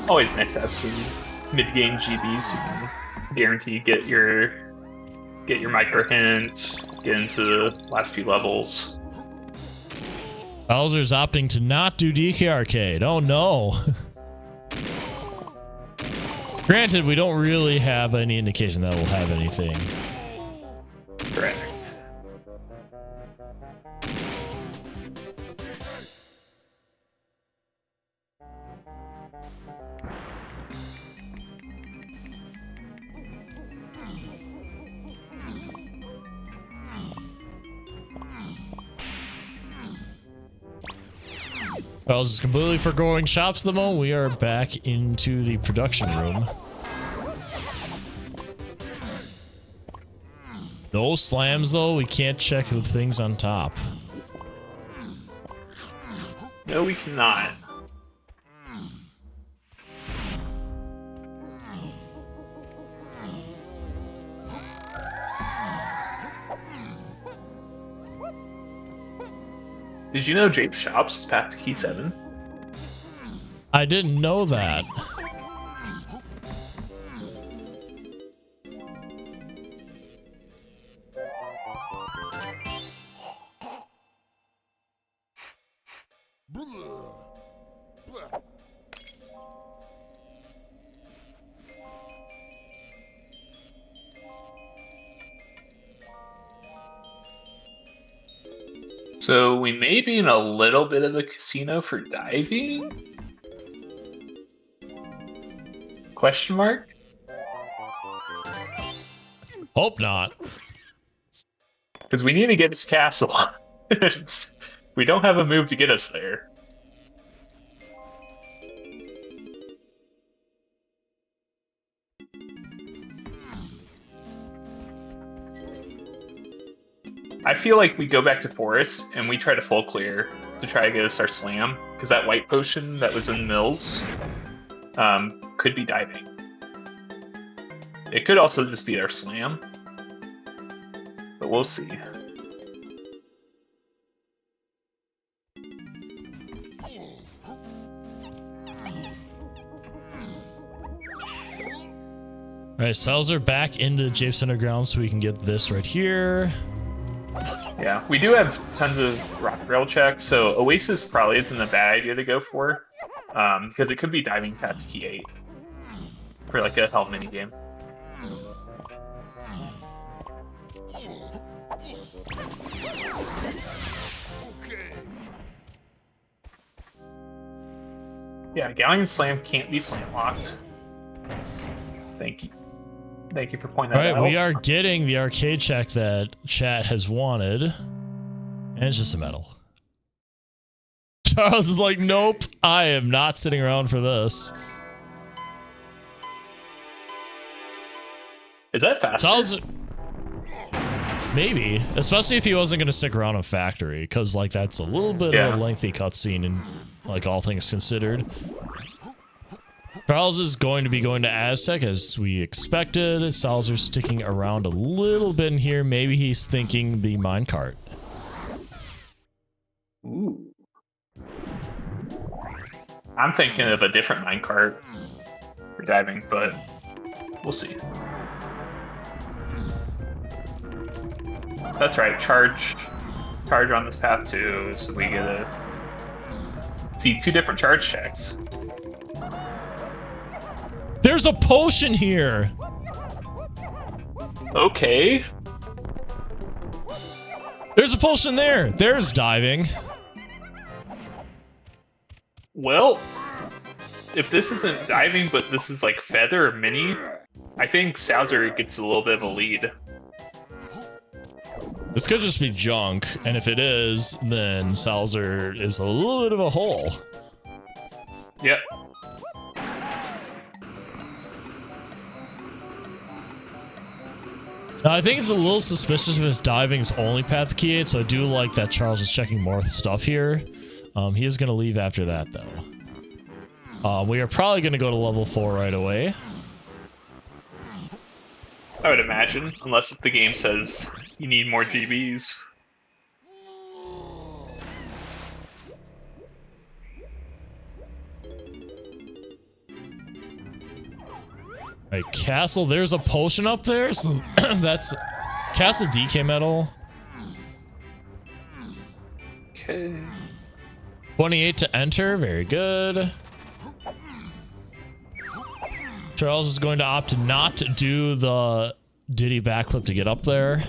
Always nice to have some mid-game GBs so you can guarantee get your micro hint, get into the last few levels. Bowser's opting to not do DK Arcade. Oh no. Granted, we don't really have any indication that we'll have anything. Correct. I was just completely forgoing shops at the moment. We are back into the production room. Those slams, though, we can't check the things on top. No, we cannot. Did you know Jape Shops is path to key 7? I didn't know that. So we may be in a little bit of a casino for diving? Question mark? Hope not. Because we need to get his castle. We don't have a move to get us there. I feel like we go back to forest and we try to full clear to try to get us our slam, because that white potion that was in Mills could be diving. It could also just be our slam, but we'll see. All right, Sowser back into Japes Underground so we can get this right here. Yeah, we do have tons of rock rail checks, so Oasis probably isn't a bad idea to go for, because it could be diving path to key 8 for like a help minigame. Yeah, Galleon Slam can't be slam locked. Thank you. Thank you for pointing that out. All right, we are getting the arcade check that chat has wanted. And it's just a medal. Charles is like, nope, I am not sitting around for this. Is that faster? Charles, maybe, especially if he wasn't going to stick around in Factory, because like that's a little bit of a lengthy cutscene, and like all things considered. Charles is going to be going to Aztec as we expected. Sowser's sticking around a little bit in here. Maybe he's thinking the minecart. Ooh. I'm thinking of a different minecart for diving, but we'll see. That's right, charge on this path too, so we get to see 2 different charge checks. There's a potion here. Okay. There's a potion there. There's diving. Well, if this isn't diving, but this is like feather or mini, I think Sowser gets a little bit of a lead. This could just be junk, and if it is, then Sowser is a little bit of a hole. Yep. Now, I think it's a little suspicious if his diving is only path to key 8, so I do like that Charles is checking more stuff here. He is going to leave after that, though. We are probably going to go to level 4 right away. I would imagine, unless the game says you need more GBs. Right, Castle, there's a potion up there, so that's Castle DK medal. Okay. 28 to enter, very good. Charles is going to opt to not do the Diddy backflip to get up there.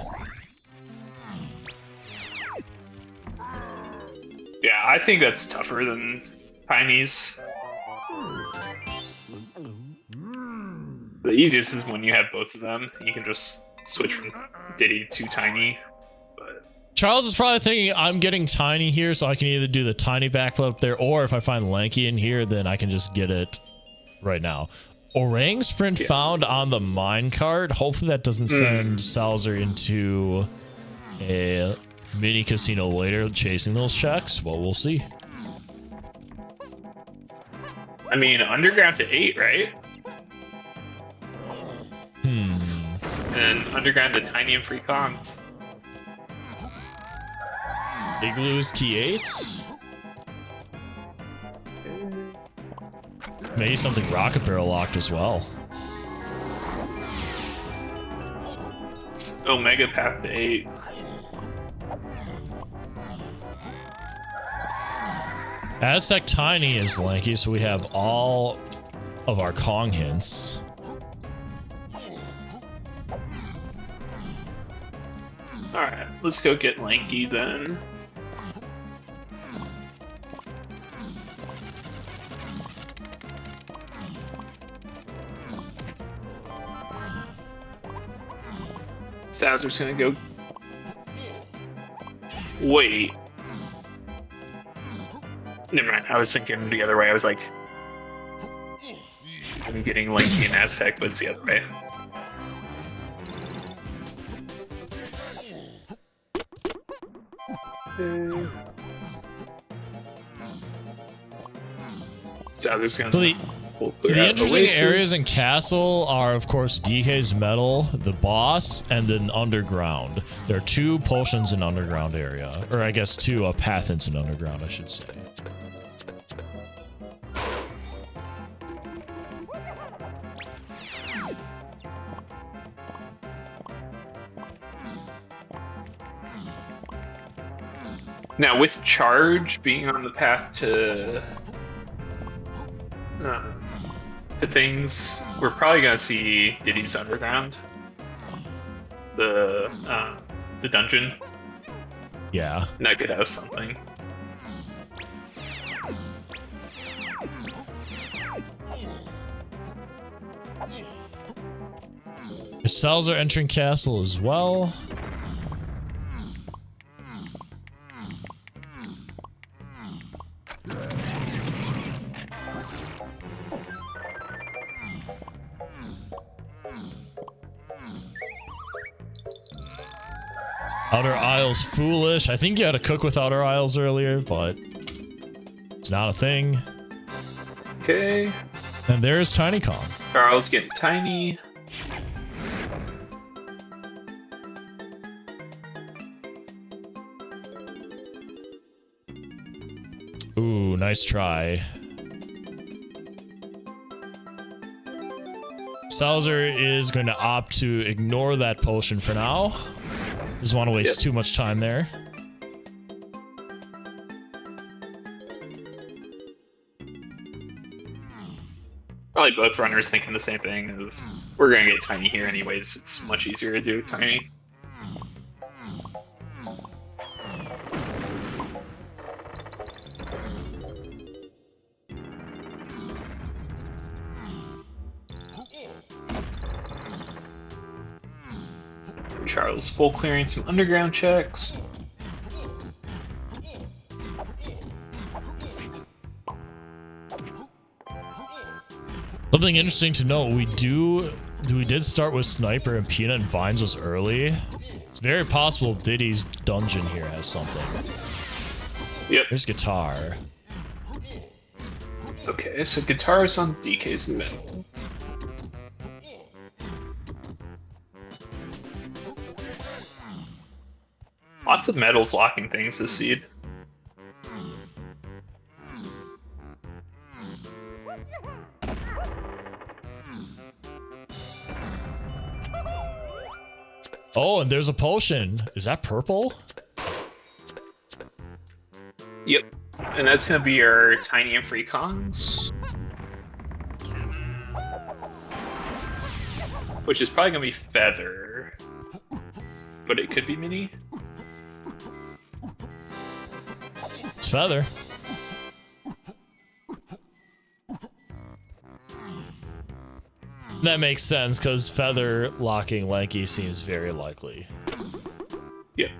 Yeah, I think that's tougher than Tiny's. The easiest is when you have both of them. You can just switch from Diddy to Tiny. But Charles is probably thinking, I'm getting Tiny here, so I can either do the Tiny backflip there, or if I find Lanky in here, then I can just get it right now. Orang sprint found on the minecart. Hopefully that doesn't send Sowser into a mini casino later chasing those checks. Well, we'll see. I mean, underground to 8, right? And underground to Tiny and free cons. Igloo's key 8s. Maybe something rocket barrel locked as well. Omega path to 8. Aztec Tiny is lanky, so we have all of our Kong hints. Alright, let's go get Lanky then. Sowser's gonna go. Wait. Never mind. I was thinking the other way. I was like, I'm getting Lanky and Aztec, but it's the other way. Sowser's gonna. So the interesting Oasis. areas in Castle are, of course, DK's Metal, the boss, and then Underground. There are 2 potions in Underground area. Or I guess 2 path into Underground, I should say. Now, with Charge being on the path to things, we're probably gonna see Diddy's Underground, the dungeon. Yeah. And that could have something. The cells are entering Castle as well. Outer Isles foolish. I think you had to cook with Outer Isles earlier, but it's not a thing. Okay. And there's Tiny Kong. Charles getting tiny. Ooh, nice try. Sowser is going to opt to ignore that potion for now. Doesn't want to waste too much time there. Probably both runners thinking the same thing of, we're gonna get tiny here anyways, it's much easier to do tiny. Charles full clearing some underground checks. Something interesting to note, we did start with Sniper and Peanut and Vines was early. It's very possible Diddy's dungeon here has something. Yep. There's Guitar. Okay, so Guitar's on DK's Metal. Lots of metals locking things this seed. Oh, and there's a potion. Is that purple? Yep. And that's gonna be your tiny and free Kongs. Which is probably gonna be Feather. But it could be Mini. It's Feather. That makes sense, because Feather locking Lanky seems very likely. Yep.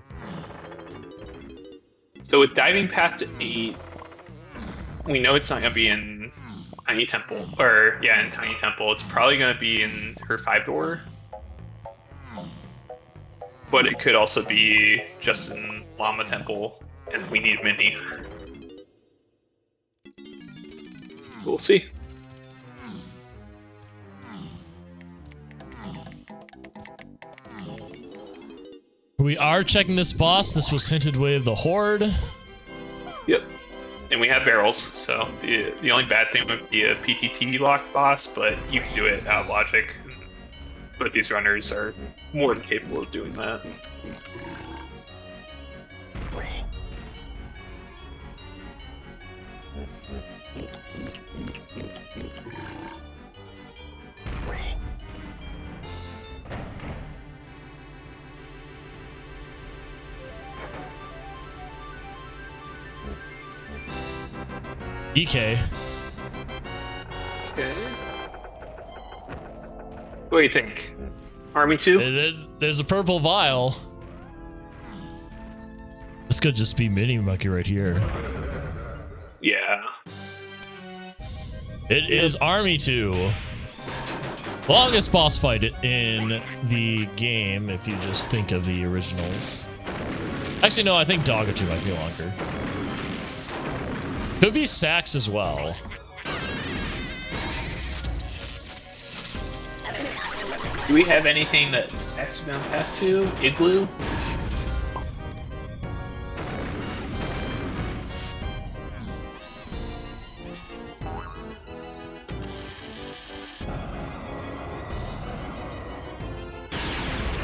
So with Diving Path to 8, we know it's not gonna be in Tiny Temple, or yeah, in Tiny Temple. It's probably gonna be in her 5-door. But it could also be just in Llama Temple, and we need Mini. We'll see. We are checking this boss. This was hinted with the Horde. Yep. And we have barrels, so the only bad thing would be a PTT locked boss, but you can do it out of logic. But these runners are more than capable of doing that. DK. Okay. What do you think? Army 2? there's a purple vial. This could just be Mini Monkey right here. Yeah. It is Army 2. Longest boss fight in the game, if you just think of the originals. Actually, no, I think Dogga 2 might be longer. Could be Sax as well. Do we have anything that Sax bound path to? Igloo?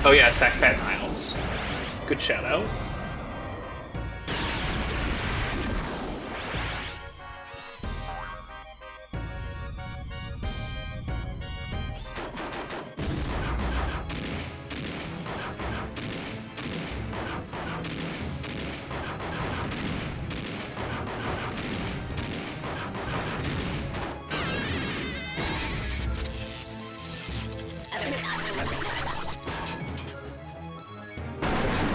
Oh yeah, Sax Pad Niles. Good shout out.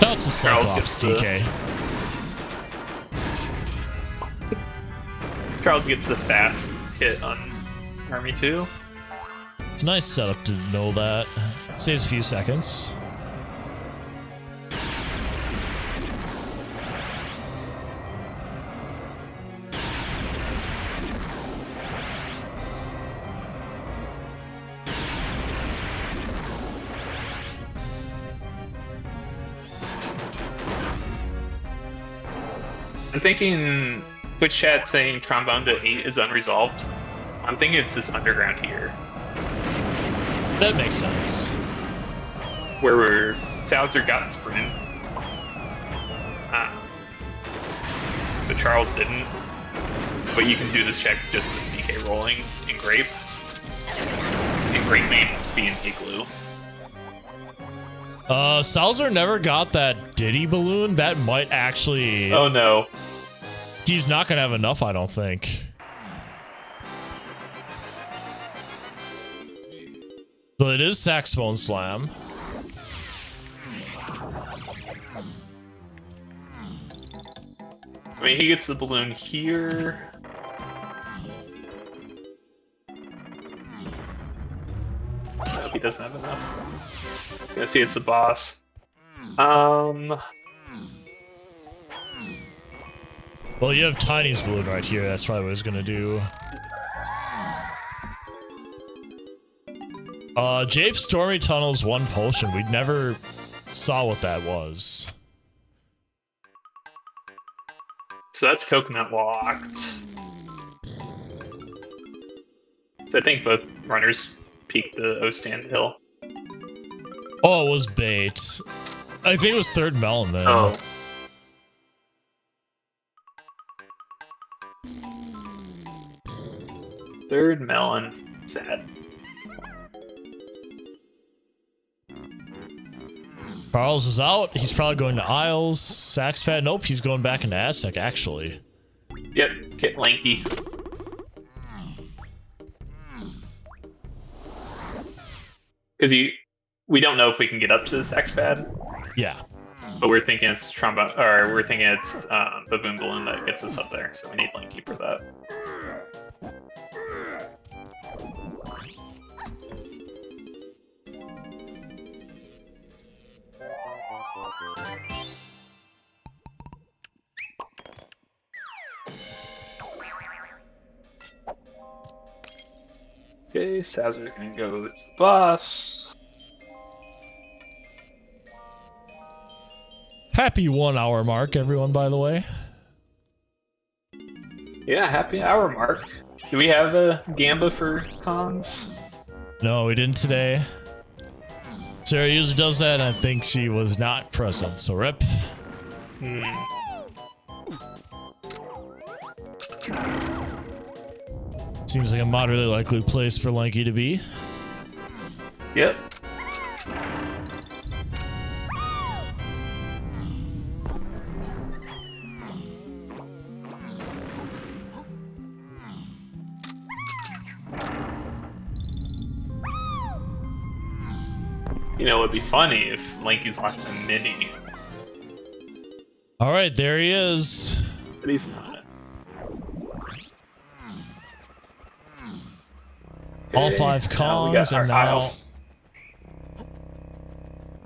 That's a Cyclops, DK. Charles gets the fast hit on Army 2. It's a nice setup to know that. Saves a few seconds. I'm thinking Twitch chat saying trombone to 8 is unresolved. I'm thinking it's this underground here. That makes sense. Where Sowser got sprint. But Charles didn't. But you can do this check just with DK rolling in Grape. And Grape may be an Igloo. Sowser never got that Diddy balloon. That might actually... Oh no. He's not gonna have enough, I don't think. So it is Saxophone Slam. I mean, he gets the balloon here. Nope, he doesn't have enough. He's gonna see it's the boss. Well, you have Tiny's balloon right here. That's probably what I was gonna do. Jape Stormy Tunnel's one potion. We never saw what that was. So that's coconut locked. So I think both runners peaked the O stand hill. Oh, it was bait. I think it was third melon then. Oh. Third melon. Sad. Charles is out. He's probably going to Isles. Sax Pad. Nope, he's going back into Aztec, actually. Yep, get lanky. Because we don't know if we can get up to this X pad. Yeah. But we're thinking it's trombone, or we're thinking it's the boom balloon that gets us up there. So we need lanky for that. Okay, Sowser's gonna go to the boss. Happy 1 hour mark, everyone, by the way. Yeah, happy hour mark. Do we have a Gamba for cons? No, we didn't today. Sarah usually does that, and I think she was not present, so rip. Seems like a moderately likely place for Lanky to be. Yep. You know, it would be funny if Lanky's locked a mini, All right, there he is. but he's not. All 5 Now we got Kongs, our and now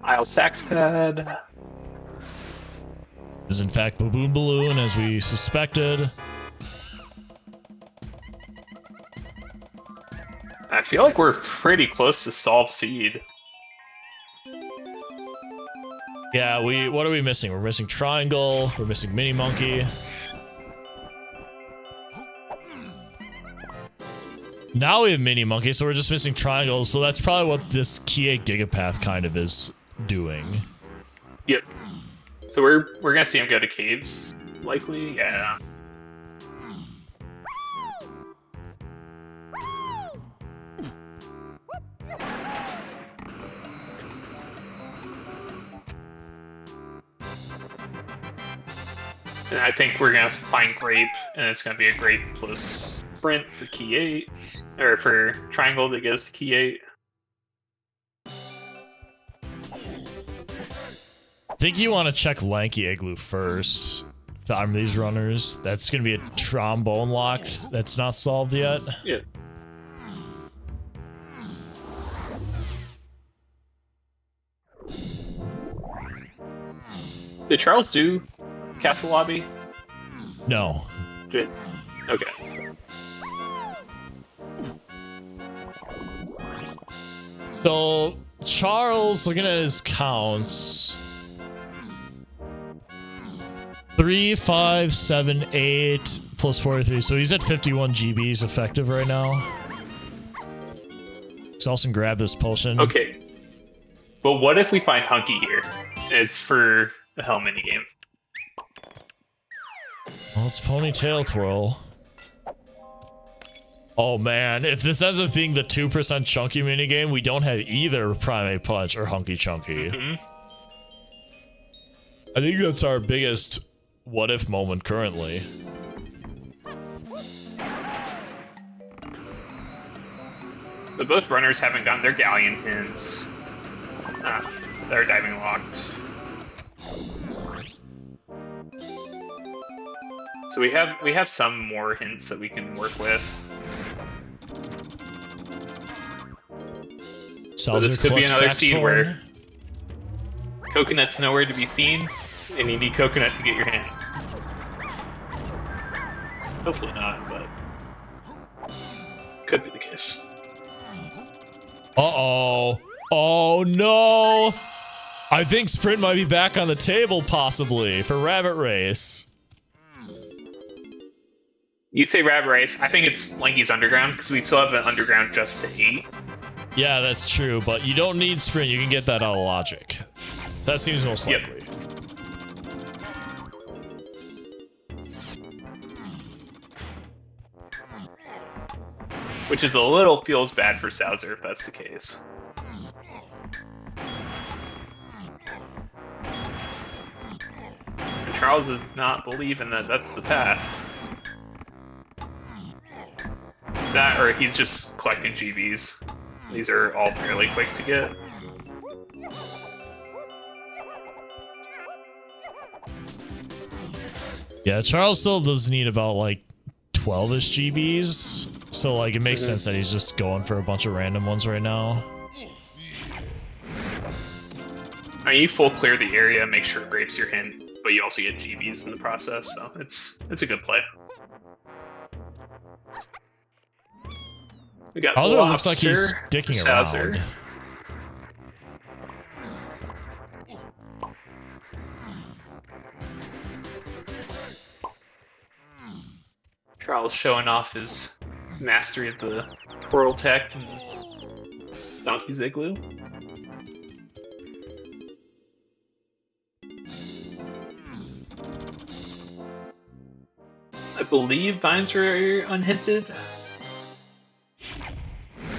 Isle Sax Pad. is in fact Baboon Balloon, as we suspected. I feel like we're pretty close to solve seed. Yeah, what are we missing? We're missing Triangle, we're missing Mini Monkey. Now we have Mini Monkey, so we're just missing Triangle, so that's probably what this Key 8 Gigapath kind of is doing. Yep. So we're gonna see him go to caves, likely. Yeah. And I think we're gonna find Grape, and it's gonna be a Grape plus Sprint for Key 8, or for Triangle that goes to Key 8. I think you want to check Lanky Igloo first. From these runners, that's gonna be a trombone lock that's not solved yet. Yeah. Did Charles do Castle Lobby? No. Did. Okay. So Charles, looking at his counts, 3, 5, 7, 8 plus 43. So he's at 51 GBs effective right now. Selson, grab this potion. Okay. But what if we find Hunky here? It's for the hell mini game. Well, it's Ponytail Twirl. Oh man, if this ends up being the 2% Chunky minigame, we don't have either Primate Punch or Hunky Chunky. Mm-hmm. I think that's our biggest what if moment currently. But both runners haven't gotten their Galleon hints. They're diving locked. So we have some more hints that we can work with. So this could be another seed where Coconut's nowhere to be seen, and you need Coconut to get your hand. Hopefully not, but could be the case. Uh-oh. Oh no! I think Sprint might be back on the table, possibly, for Rabbit Race. You say Rabbit Race, I think it's Lanky's Underground, because we still have an Underground just to 8. Yeah, that's true, but you don't need Sprint, you can get that out of Logic. So that seems most likely. Yep. Which is a little feels bad for Sowser if that's the case. And Charles does not believe in that that's the path. That or he's just collecting GBs. These are all fairly quick to get. Yeah, Charles still does need about like 12-ish GBs. So like it makes sense that he's just going for a bunch of random ones right now. I mean, you full clear the area, make sure Grape's your hint, but you also get GBs in the process, so it's a good play. We got Also, it looks Lobster, like he's dicking Sowser. around. Charles showing off his mastery of the twirl tech and Donkey's Igloo. I believe vines were unhinted.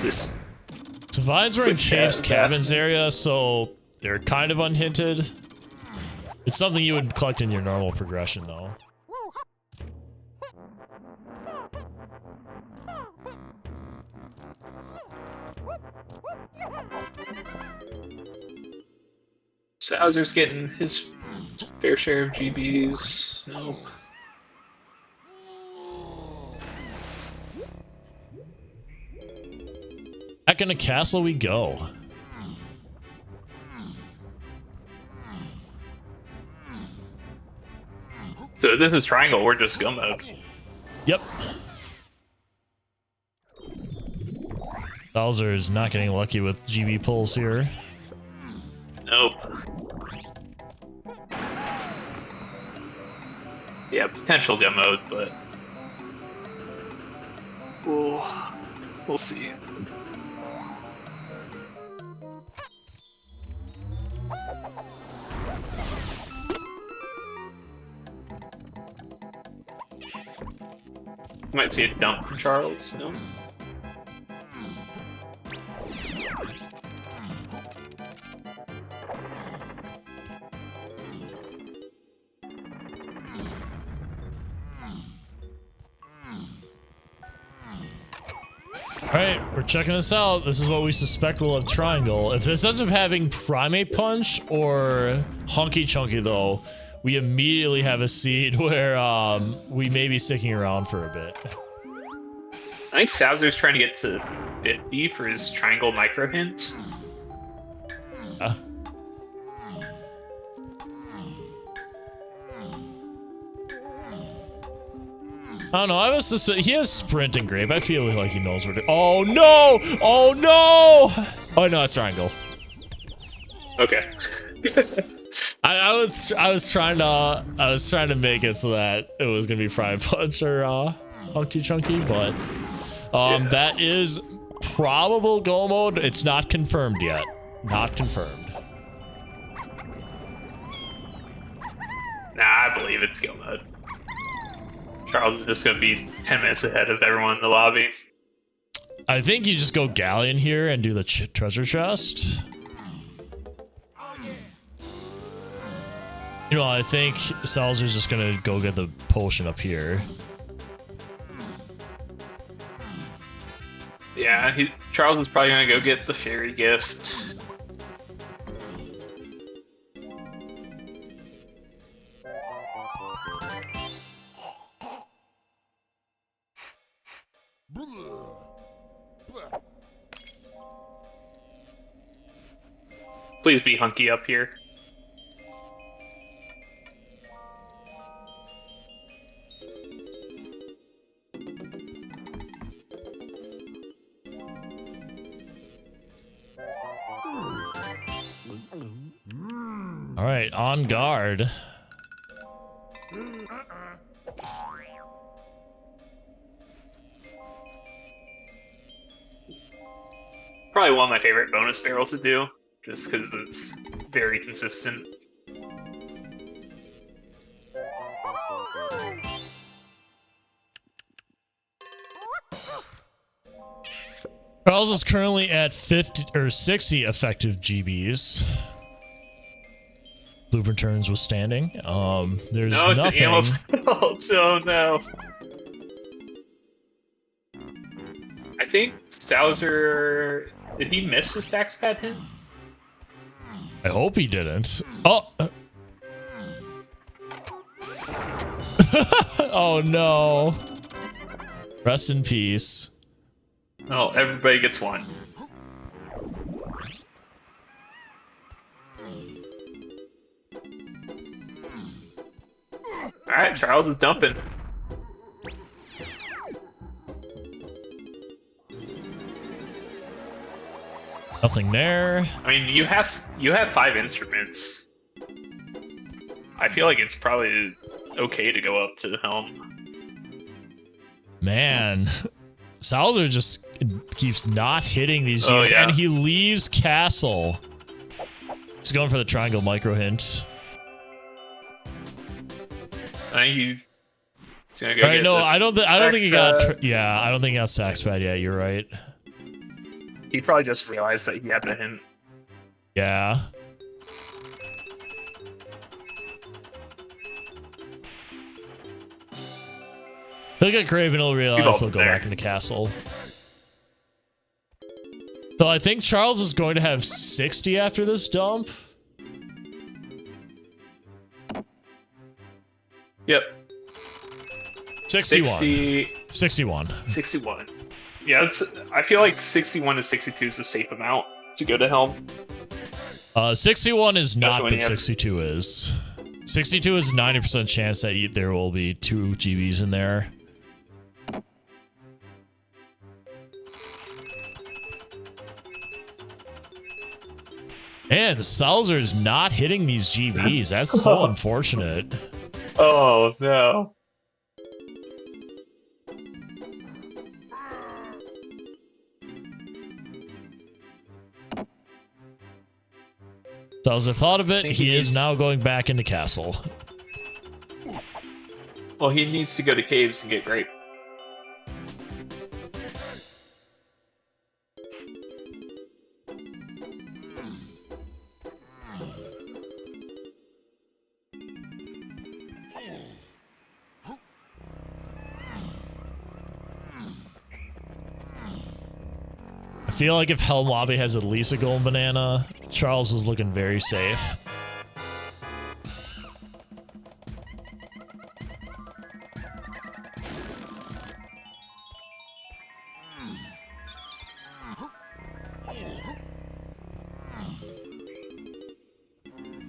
This So vines were in Cave's Cabins area, so they're kind of unhinted. It's something you would collect in your normal progression, though. Sowser's getting his fair share of GBs. Nope. Back in the castle we go. So this is triangle, we're just go mode. Yep. Sowser is not getting lucky with GB pulls here. Nope. Yeah, potential go mode, but we'll see. Might see a dump from Charles. No. Alright, we're checking this out. This is what we suspect will have triangle. If this ends up having primate punch or hunky chunky though, we immediately have a seed where we may be sticking around for a bit. I think Sowser's trying to get to 50 for his triangle micro hint. I don't know. I was just he has sprint and grape. I feel like he knows where to. Oh no! Oh no! Oh no, it's triangle. Okay. I was trying to make it so that it was gonna be prime punch or hunky chunky, but Yeah. that is probable go mode. It's not confirmed yet. Not confirmed. Nah, I believe it's go mode. Charles is just gonna be 10 minutes ahead of everyone in the lobby. I think you just go galleon here and do the treasure chest. You know, I think Sowser's just gonna go get the potion up here. Yeah, Charles is probably gonna go get the fairy gift. Please be hunky up here. All right, on guard. Probably one of my favorite bonus barrels to do, just because it's very consistent. Charles is currently at 50 or 60 effective GBs. Blueprint turns withstanding. There's No, it's nothing. the ammo fault. Oh no. I think Sowser, did he miss the sax pad hint? I hope he didn't. Oh. Oh no. Rest in peace. Oh, everybody gets one. Alright, Charles is dumping. Nothing there. I mean, you have 5 instruments. I feel like it's probably okay to go up to the helm. Man. Sowser just keeps not hitting these G's, yeah. and he leaves castle. He's going for the triangle micro hint. I think he's gonna go All right, get no, this I don't think he sax got. pad. Yeah, I don't think he got sax pad yet. You're right. He probably just realized that he had the hint. Yeah. He'll get Craven, he'll realize he'll go there. back into castle. So I think Charles is going to have 60 after this dump. 61. 61. 61. Yeah, I feel like 61 to 62 is a safe amount to go to helm. 61 is not, Especially when but you have- 62 is. 62 is 90% chance that there will be 2 GBs in there. And Sowser's not hitting these GBs. That's so unfortunate. Oh, no. Sowser thought of it. think He he is needs- now going back into castle. Well, he needs to go to caves and get grape. I feel like if Helm Lobby has at least a golden banana, Charles is looking very safe.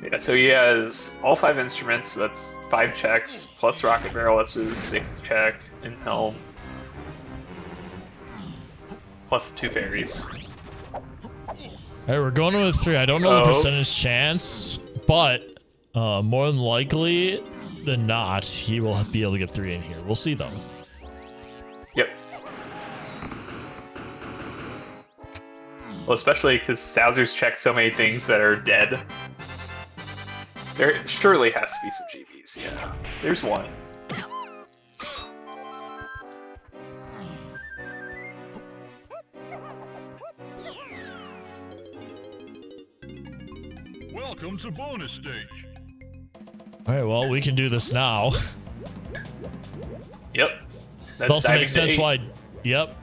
Yeah, so he has all 5 instruments, so that's 5 checks, plus rocket barrel, that's his 6th check, and helm. Plus 2 fairies. Alright, we're going with 3. I don't know the Oh. percentage chance, but more than likely than not, he will be able to get 3 in here. We'll see though. Yep. Well, especially because Sowser's checked so many things that are dead. There surely has to be some GBs, yeah. There's one. Welcome to bonus stage. Alright, well, we can do this now. Yep. It also diving makes to sense 8. why... Yep.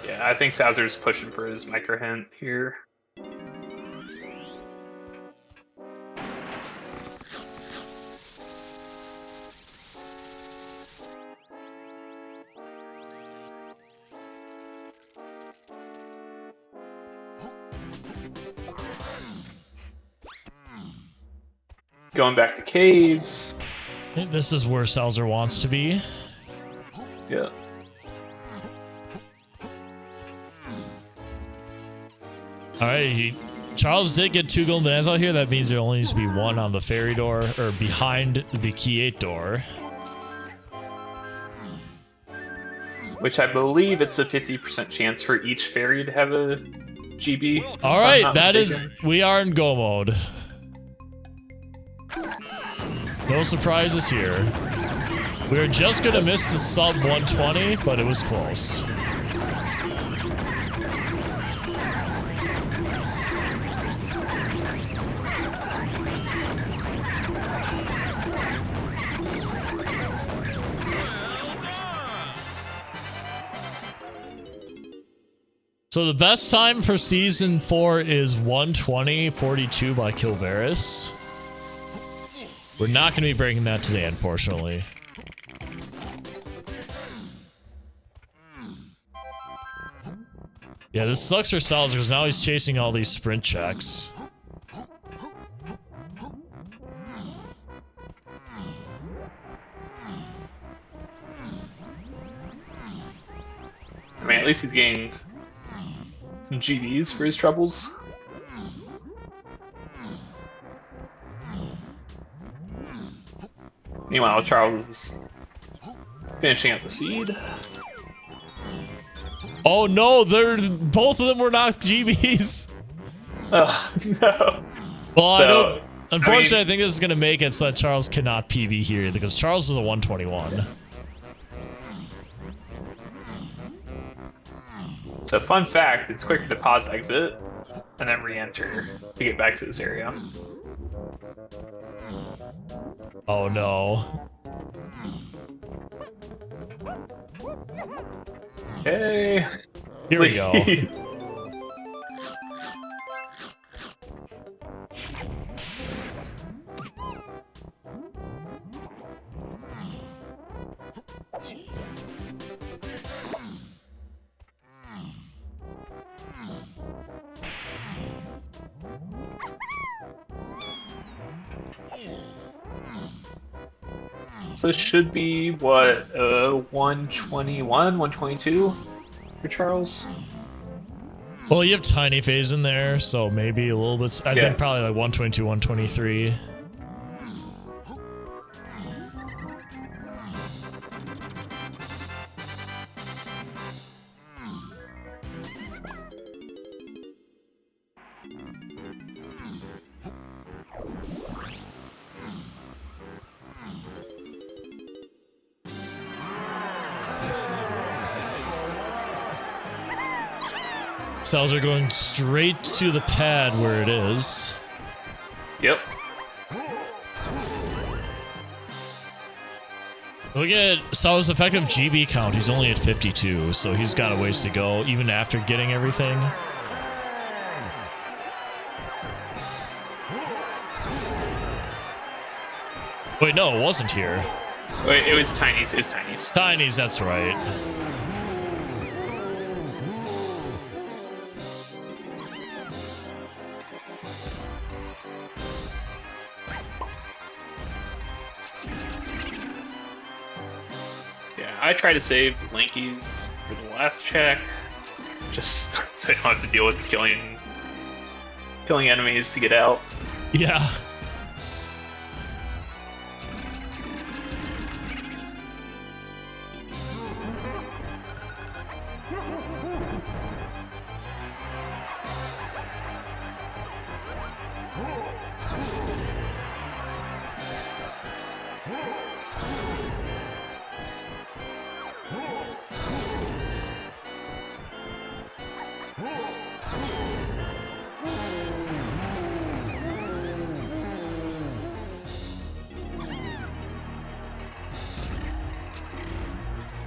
Yeah, I think Sowser's pushing for his micro hint here. Going back to caves. I think this is where Sowser wants to be. Yeah. Alright, Charles did get 2 golden bananas out here. That means there only needs to be 1 on the fairy door, or behind the key 8 door. Which I believe it's a 50% chance for each fairy to have a GB. Alright, not that is... mistaken. We are in go mode. No surprises here. We were just gonna miss the sub 120, but it was close. So the best time for season 4 is 1:20:42 by Kilvaris. We're not going to be breaking that today, unfortunately. Yeah, this sucks for Sowser because now he's chasing all these sprint checks. I mean, at least he's getting some GBs for his troubles. Meanwhile, Charles is finishing up the seed. Oh no, both of them were not GBs. Oh, no. Well, I So, don't. Unfortunately, I, I mean- think this is going to make it so that Charles cannot PB here because Charles is a 121. So, fun fact, it's quicker to pause exit and then re-enter to get back to this area. Oh no. Okay. Here we go. So it should be what 121, 122 for Charles. Well, you have tiny phase in there, so maybe a little bit. I think probably like 122, 123. Sowser going straight to the pad where it is. Yep. Look at Sowser's effective GB count. He's only at 52, so he's got a ways to go, even after getting everything. Wait, no, it wasn't here. Wait, it was Tiny's. It was Tiny's. Tiny's, that's right. I try to save Lankies for the last check, just so I don't have to deal with killing enemies to get out. Yeah.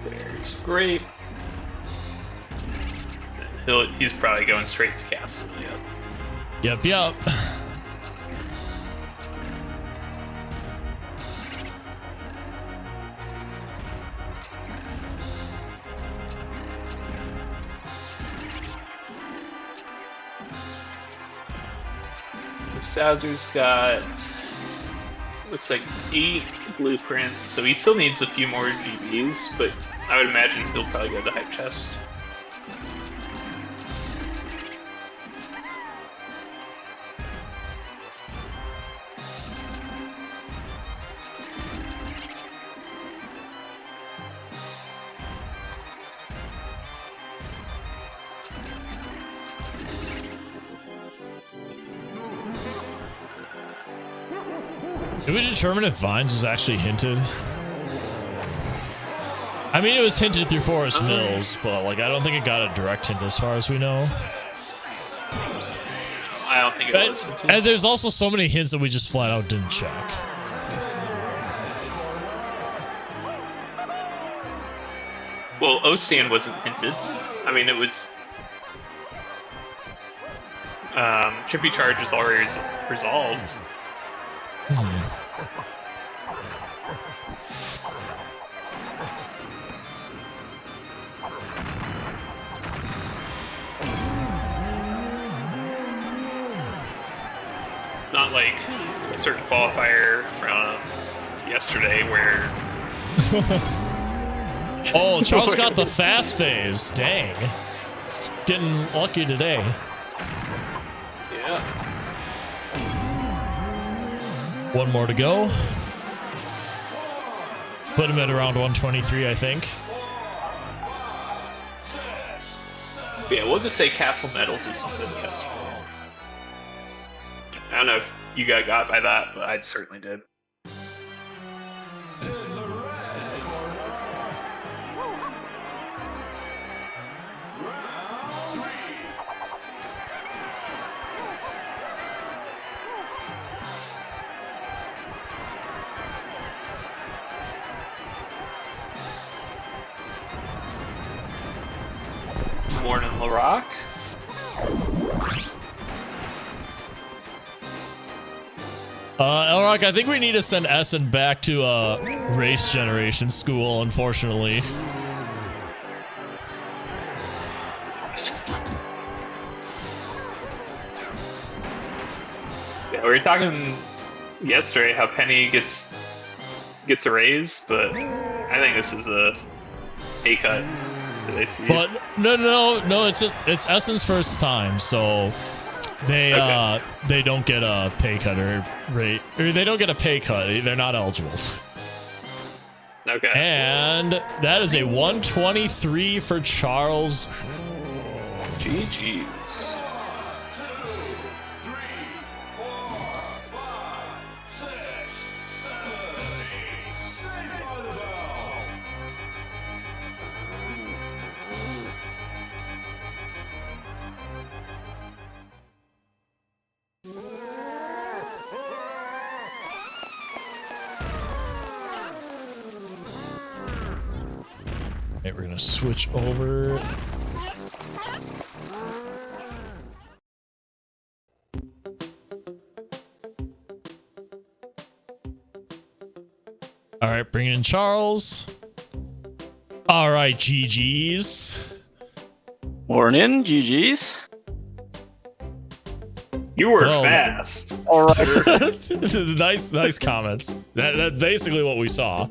There's Grape. He's probably going straight to castle. Yep, yep. Sowser's got, looks like 8 blueprints, so he still needs a few more GBs, but I would imagine he'll probably go to the hype chest. Did we determine if Vines was actually hinted? I mean, it was hinted through Forest Mills, but like, I don't think it got a direct hint as far as we know. I don't think it was hinted. And there's also so many hints that we just flat out didn't check. Well, O-Stand wasn't hinted. I mean, it was... Chippy Charge is already resolved. Not like a certain qualifier from yesterday where... Oh, Charles got the fast phase. Dang. It's getting lucky today. Yeah. One more to go. Put him at around 123, I think. Yeah, we'll just say Castle Metals is something yesterday. I don't know if you got by that, but I certainly did. Mornin, LaRock. Elrock, I think we need to send Essen back to race generation school, unfortunately. Yeah, we were talking yesterday how Penny gets a raise, but I think this is a pay cut. But no, it's Essen's first time, so they don't get a pay cut or they don't get a pay cut. They're not eligible. Okay. And that is a 123 for Charles. GG's. Okay, we're gonna switch over. All right, bring in Charles. All right, GG's. Morning, GG's. You were fast. All right. nice comments. That's basically what we saw.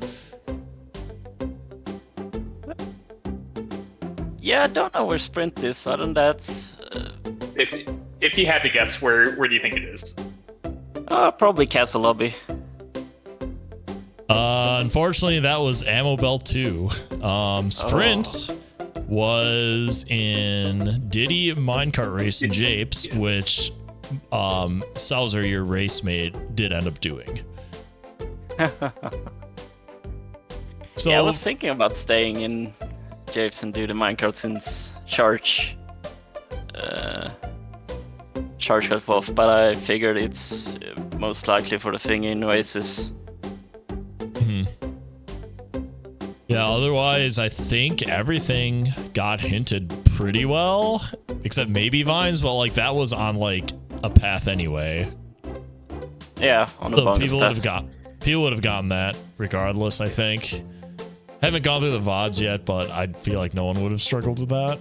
Yeah, I don't know where sprint is. Other than that, If you had to guess, where do you think it is? probably Castle Lobby. Unfortunately, that was Ammo Belt 2. Sprint was in Diddy Minecart Race in Japes, which Sowser, your race mate, did end up doing. So Yeah, I was thinking about staying in Japes and do the Minecraft since Charge got off, but I figured it's most likely for the thing in Oasis. yeah, otherwise, I think everything got hinted pretty well, except maybe Vines, but like that was on like a path anyway. Yeah, on the So bonus people path. would have gotten that regardless, I think. Haven't gone through the VODs yet, but I feel like no one would have struggled with that.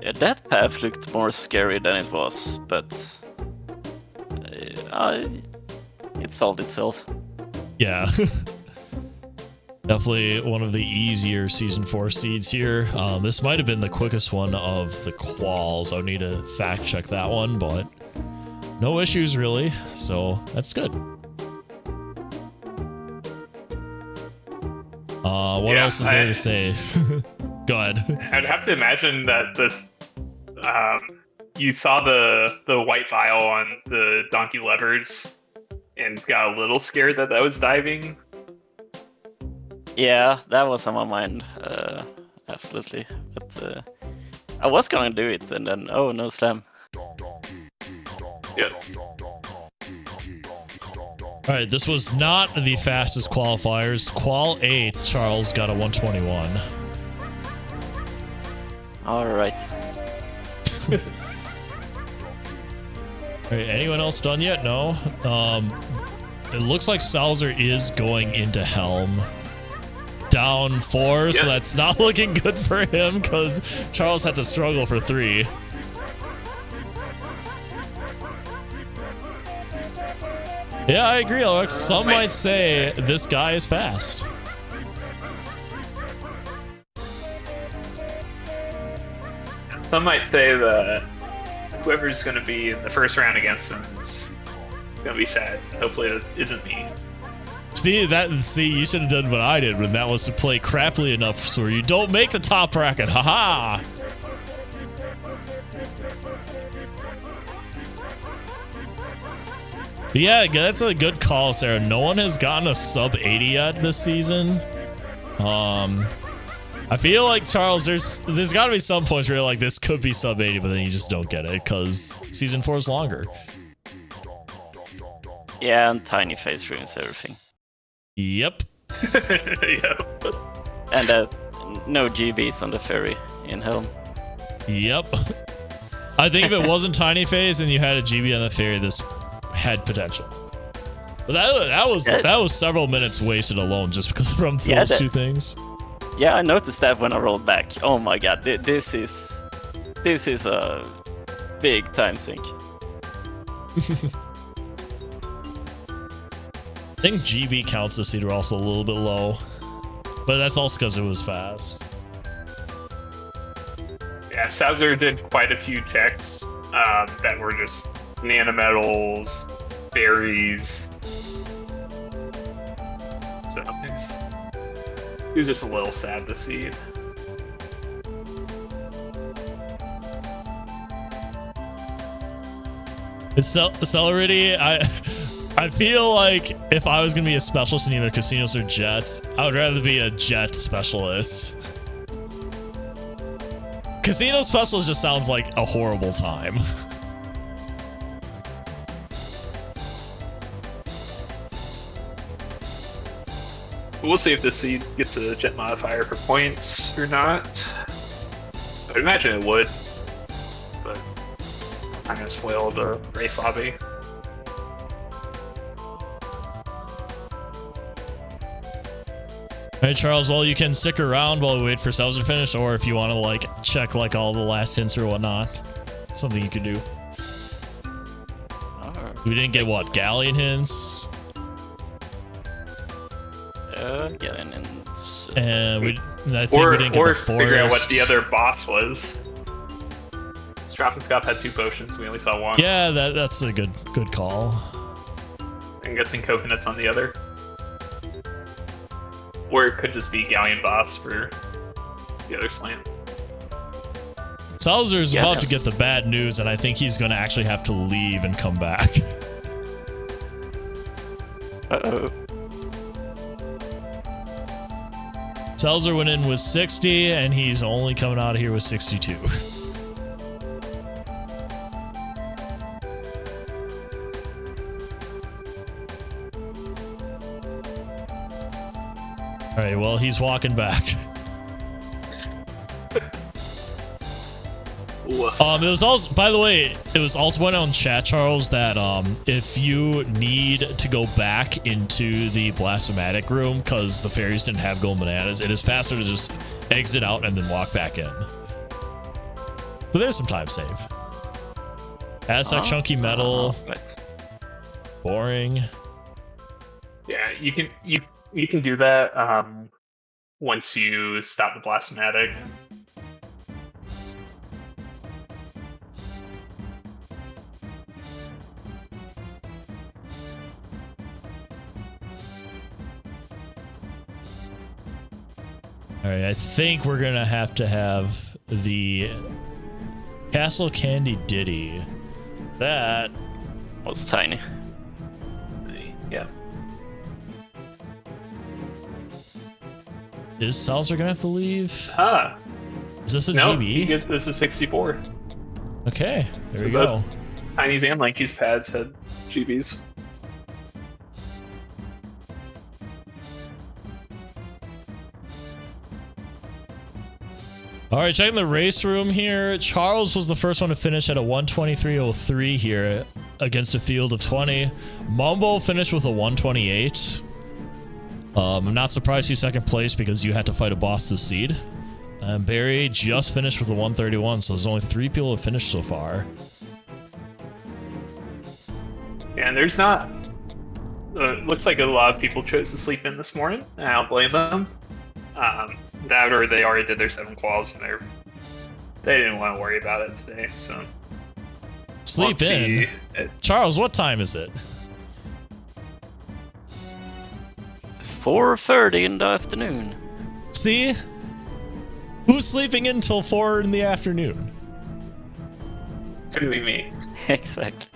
Yeah, that path looked more scary than it was, but it solved itself. Yeah. Definitely one of the easier Season 4 seeds here. This might have been the quickest one of the quals. I would need to fact check that one, but no issues really, so that's good. What else is there to say? Go ahead. I'd have to imagine that this, you saw the white vial on the donkey levers and got a little scared that was diving. Yeah, that was on my mind, absolutely. But I was gonna do it, and then oh no, slam. Yeah. All right, this was not the fastest qualifiers. Qual 8, Charles got a 121. All right. All right, anyone else done yet? No. It looks like Sowser is going into Helm. Down 4, so that's not looking good for him because Charles had to struggle for 3. Yeah, I agree, Alex. Some might say this guy is fast. Some might say that whoever's going to be in the first round against him is going to be sad. Hopefully it isn't me. See, you should have done what I did when that was to play crappily enough so you don't make the top bracket. Haha! Yeah, that's a good call, Sarah. No one has gotten a sub 80 yet this season. I feel like, Charles, there's got to be some points where you're like, this could be sub 80, but then you just don't get it because season 4 is longer. Yeah, and tiny face ruins everything. Yep. Yep. And no GBs on the ferry in Helm. Yep. I think if it wasn't Tiny Phase and you had a GB on the ferry, this had potential. But that was several minutes wasted alone just because from those two things. Yeah, I noticed that when I rolled back. Oh my god, this is a big time sink. I think GB counts this seed were also a little bit low, but that's also because it was fast. Yeah, Sowser did quite a few techs that were just nanometals, berries. So it was just a little sad to see. It's Celerity. I feel like if I was gonna be a specialist in either casinos or jets, I would rather be a jet specialist. Casino specialist just sounds like a horrible time. We'll see if this seed gets a jet modifier for points or not. I'd imagine it would, but I'm gonna spoil the race lobby. All right, Charles, well, you can stick around while we wait for Sowser to finish, or if you want to like check like all the last hints or whatnot, something you could do. We didn't get what, galleon hints? Galleon hints. And I think we didn't get the forest. Figure out what the other boss was. Strophenscop had 2 potions, we only saw 1. Yeah, that's a good call. And get some coconuts on the other. Or it could just be Galleon boss for the other slant. Sowser's about to get the bad news, and I think he's going to actually have to leave and come back. Uh-oh. Sowser went in with 60, and he's only coming out of here with 62. All right, well, he's walking back. It was also, by the way, it was also went on chat, Charles, that if you need to go back into the Blastomatic room because the fairies didn't have gold bananas, it is faster to just exit out and then walk back in. So there's some time save. Aztec chunky metal. Boring. Yeah, you can do that once you stop the Blastomatic. All right, I think we're gonna have the Castle Candy Ditty. That was tiny. Yeah. Is Sowser gonna have to leave? Is this a no, GB? This is 64. Okay, there So we go. Tiny's and Lanky's pads had GBs. All right, checking the race room here. Charles was the first one to finish at a 123.03 here against a field of 20. Mumbo finished with a 128. I'm not surprised he's second place because you had to fight a boss this seed. And Barry just finished with a 131, so there's only 3 people who have finished so far. And there's not... looks like a lot of people chose to sleep in this morning, and I don't blame them. That or they already did their 7 quals and they didn't want to worry about it today, so... Sleep in? Charles, what time is it? 4:30 in the afternoon. See? Who's sleeping until 4 in the afternoon? Could be me. Exactly.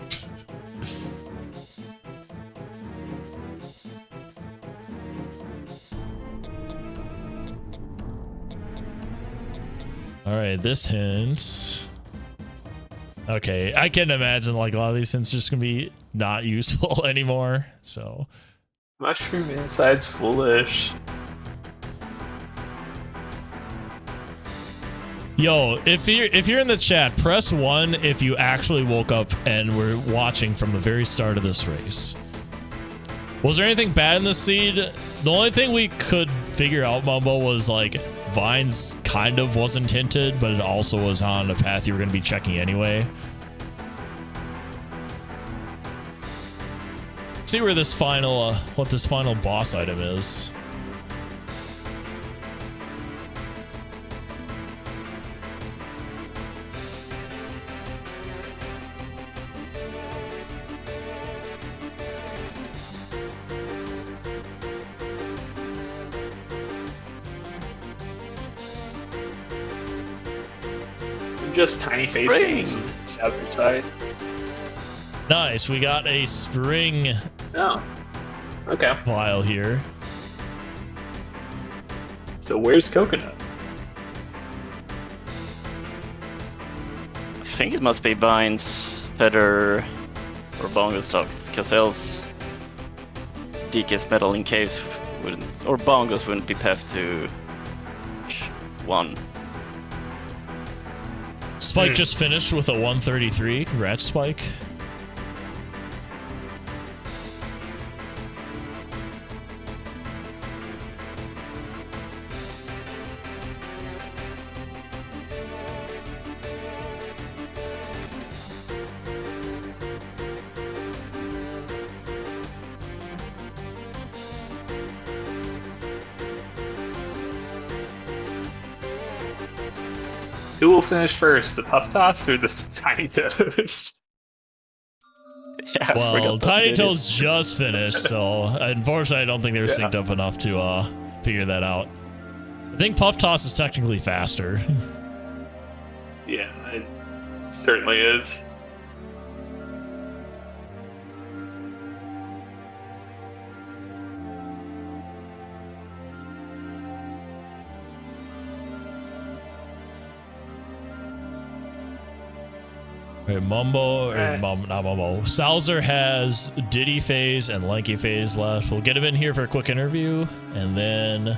All right, this hint. Okay, I can imagine like a lot of these hints are just gonna be not useful anymore. So, Mushroom inside's foolish. Yo, if you're in the chat, press 1 if you actually woke up and were watching from the very start of this race. Was there anything bad in the seed? The only thing we could figure out, Mumbo, was like Vines kind of wasn't hinted, but it also was on a path you were going to be checking anyway. Let's see where this final, what this final boss item is. Just tiny faces south side. Nice, we got a spring Oh, okay. vial here. So where's Coconut? I think it must be Vines, Pedder, or Bongo stocked, because else DK's metal in caves wouldn't, or Bongos wouldn't be path to 1. Spike just finished with a 133. Congrats, Spike. Who will finish first, the Puff Toss or the Tiny Toes? Yeah, Well, Tiny Toes just finished, so unfortunately I don't think they were synced up enough to figure that out. I think Puff Toss is technically faster. Yeah, it certainly is. Right, Mumbo, or not Mumbo. Sowser has Diddy phase and Lanky phase left. We'll get him in here for a quick interview, and then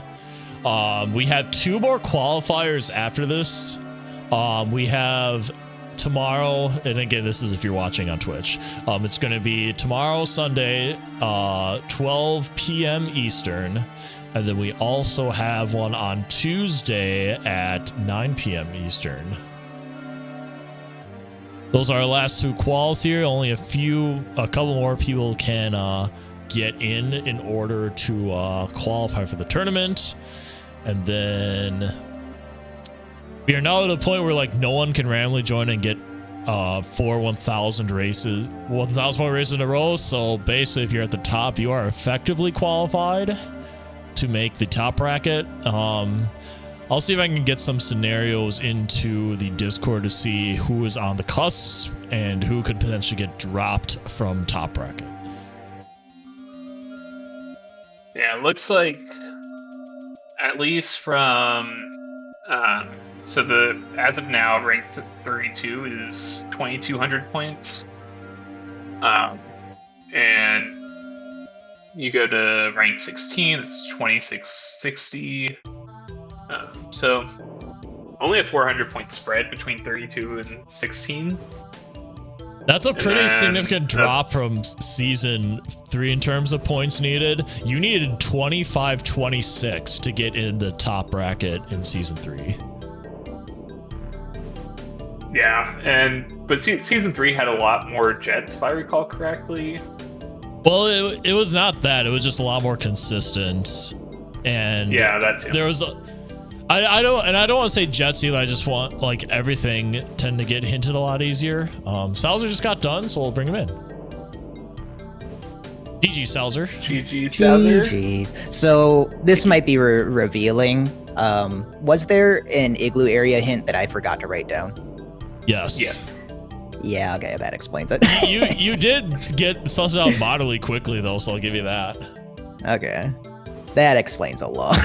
we have 2 more qualifiers after this. We have tomorrow, and again, this is if you're watching on Twitch. It's going to be tomorrow, Sunday, 12 p.m. Eastern, and then we also have one on Tuesday at 9 p.m. Eastern. Those are our last 2 quals here. Only a couple more people can get in order to qualify for the tournament. And then we are now at a point where like no one can randomly join and get 4 1,000 races, 1,000 point races in a row. So basically, if you're at the top, you are effectively qualified to make the top bracket. I'll see if I can get some scenarios into the Discord to see who is on the cusp and who could potentially get dropped from top bracket. Yeah, it looks like at least from so the as of now ranked 32 is 2,200 points, and you go to rank 16, it's 2,660. So only a 400 point spread between 32 and 16. That's a pretty significant drop from season 3 in terms of points needed. You needed 25-26 to get in the top bracket in season 3. Yeah, but season 3 had a lot more Jets, if I recall correctly. Well, it was not that. It was just a lot more consistent. And yeah, that too. There was I don't want to say Jets either. I just want like everything tend to get hinted a lot easier. Sowser just got done, so we'll bring him in. GG Sowser. GG Sowser. GG's. So this might be revealing. Was there an igloo area hint that I forgot to write down? Yes. Yes. Yeah, okay, that explains it. you did get sussed out bodily quickly though, so I'll give you that. Okay. That explains a lot.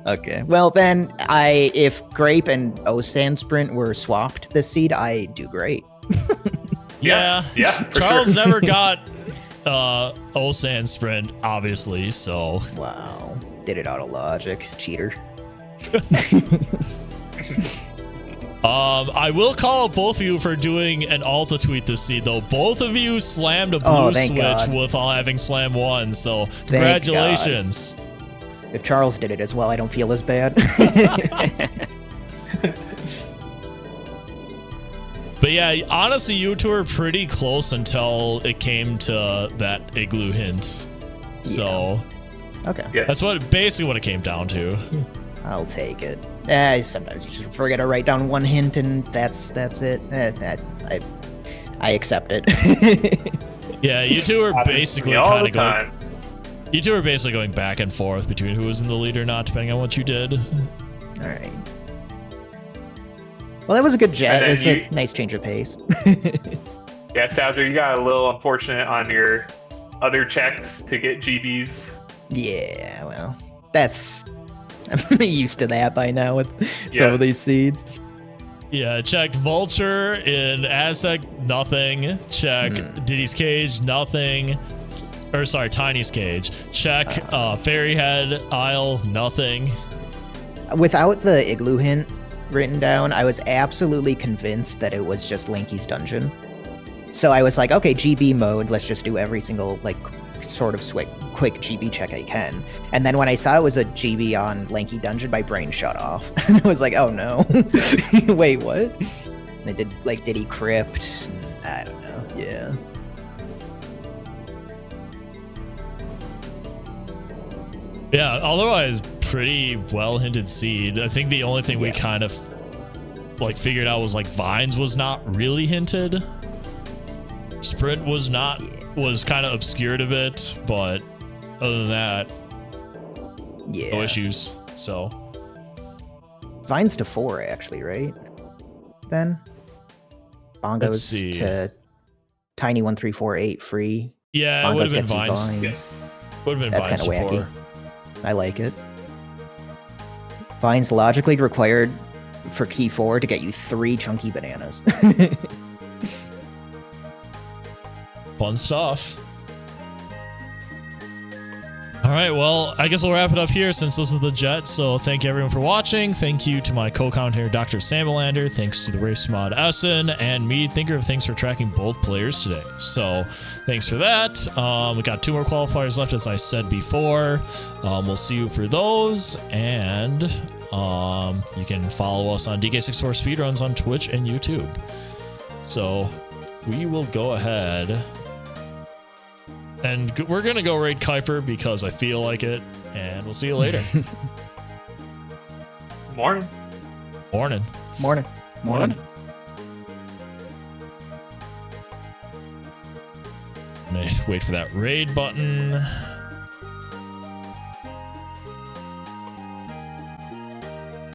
Okay. Well then, if Grape and Osan Sprint were swapped this seed, I do great. Yeah. Charles sure. never got Osan Sprint, obviously, so. Wow. Did it auto logic. Cheater. I will call out both of you for doing an Alta tweet this seed, though. Both of you slammed a blue thank switch God. with all having slam one, so congratulations. If Charles did it as well, I don't feel as bad. But yeah, honestly, you two were pretty close until it came to that igloo hint. So Okay, Yeah. that's basically what it came down to. I'll take it. Sometimes you just forget to write down one hint, and that's it. I accept it. Yeah, you two were Happens to basically me all kind the of going. time. You two were basically going back and forth between who was in the lead or not, depending on what you did. All right. Well, that was a good jet. And It was then a nice change of pace. Yeah, Sowser, you got a little unfortunate on your other checks to get GBs. Yeah, well, I'm used to that by now with some Yeah. of these seeds. Yeah, checked Vulture in Aztec, nothing. Check Diddy's Cage, nothing. Or sorry, Tiny's Cage. Check Fairy Head, Isle, nothing. Without the igloo hint written down, I was absolutely convinced that it was just Lanky's dungeon. So I was like, okay, GB mode, let's just do every single, like, sort of quick GB check I can. And then when I saw it was a GB on Lanky Dungeon, my brain shut off. I was like, oh no. Wait, what? And I did, like, Diddy Crypt. I don't know. Yeah. Yeah, otherwise, pretty well hinted seed. I think the only thing we Yeah. kind of like figured out was like Vines was not really hinted. Sprint was not, was kind of obscured a bit, but other than that, Yeah. no issues. So Vines to 4, actually, right? Then? Let's Bongos see. to Tiny 1348 free. yeah, it would Bongos have been get 2 Vines. Vines. Would have been That's Vines kind of before. wacky. I like it. Vines logically required for key 4 to get you 3 chunky bananas. Fun stuff. All right, well, I guess we'll wrap it up here since this is the jet. So thank you everyone for watching. Thank you to my co-commentator, Dr. Samalander. Thanks to the Race Mod Essen and me, Thinker of Things, for tracking both players today. So thanks for that. We got 2 more qualifiers left, as I said before. We'll see you for those. And you can follow us on DK64 Speedruns on Twitch and YouTube. So we will go ahead. And we're going to go raid Kuiper because I feel like it. And we'll see you later. Morning. Morning. Morning. Morning. Wait for that raid button.